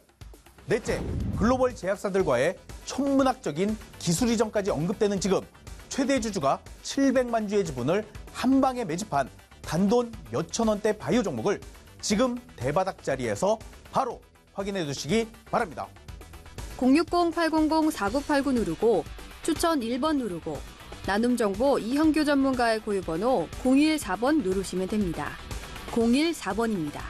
넷째, 글로벌 제약사들과의 천문학적인 기술 이전까지 언급되는 지금 최대 주주가 700만 주의 지분을 한 방에 매집한 단돈 몇천 원대 바이오 종목을 지금 대바닥 자리에서 바로 확인해 주시기 바랍니다. 060-800-4989 누르고 추천 1번 누르고 나눔 정보 이형규 전문가의 고유번호 014번 누르시면 됩니다. 014번입니다.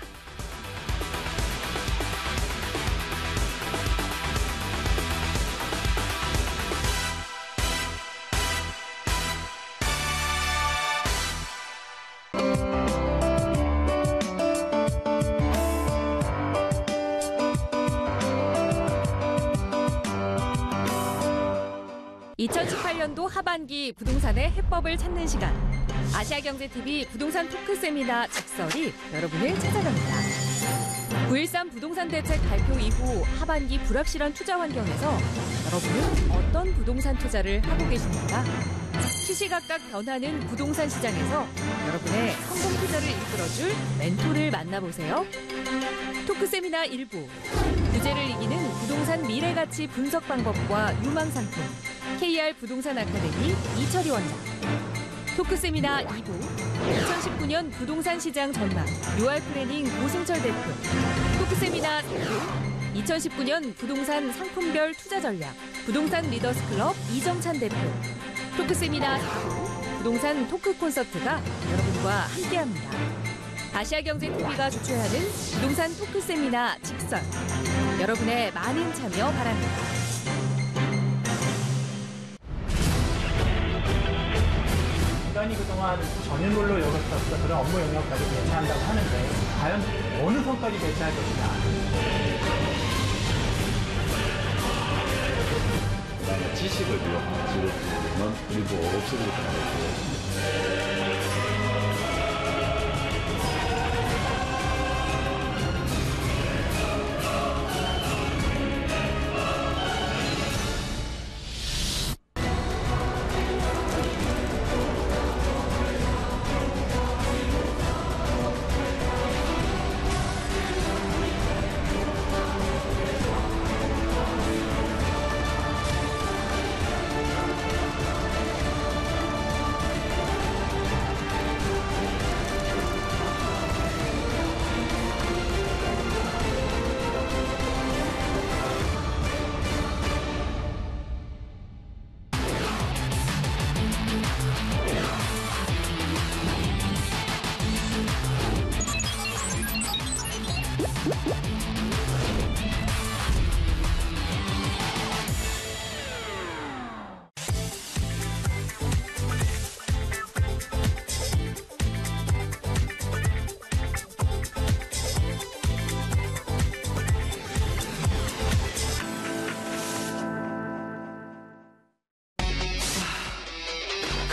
(2018년도) 하반기 부동산의 해법을 찾는 시간. 아시아경제TV 부동산 토크 세미나 직설이 여러분을 찾아갑니다. 9.13 부동산 대책 발표 이후 하반기 불확실한 투자 환경에서 여러분은 어떤 부동산 투자를 하고 계십니까? 시시각각 변하는 부동산 시장에서 여러분의 성공 투자를 이끌어줄 멘토를 만나보세요. 토크 세미나 1부. 부재를 이기는 부동산 미래가치 분석 방법과 유망 상품. KR 부동산 아카데미 이철희 원장. 토크 세미나 2부. 2019년 부동산 시장 전망. UR 플래닝 고승철 대표. 토크 세미나 4부. 2019년 부동산 상품별 투자 전략. 부동산 리더스 클럽 이정찬 대표. 토크 세미나 4부. 부동산 토크 콘서트가 여러분과 함께합니다. 아시아경제TV가 주최하는 부동산 토크 세미나 직설. 여러분의 많은 참여 바랍니다. 기관이 그동안 전일몰로 여겼었던 그런 업무 영역까지 대체한다고 하는데 과연 어느 선까지 대체할 것이냐. 지식을 위협하는 그리고 없애지도 않고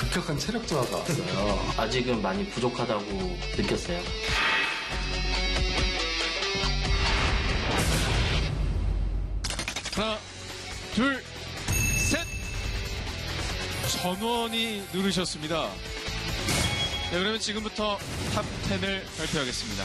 급격한 체력 저하가 왔어요. 아직은 많이 부족하다고 느꼈어요. 하나, 둘, 셋! 전원이 누르셨습니다. 네, 그러면 지금부터 탑 10을 발표하겠습니다.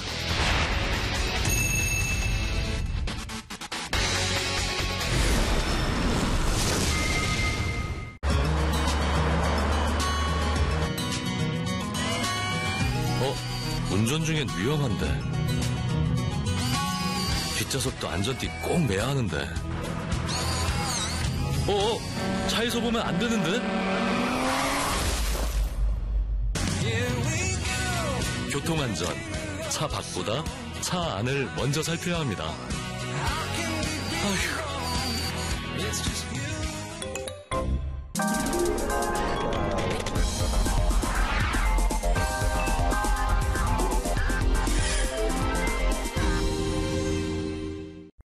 운전 중엔 위험한데. 뒷좌석도 안전띠 꼭 매야 하는데. 차에서 보면 안 되는데? 교통안전. 차 밖보다 차 안을 먼저 살펴야 합니다. 아휴.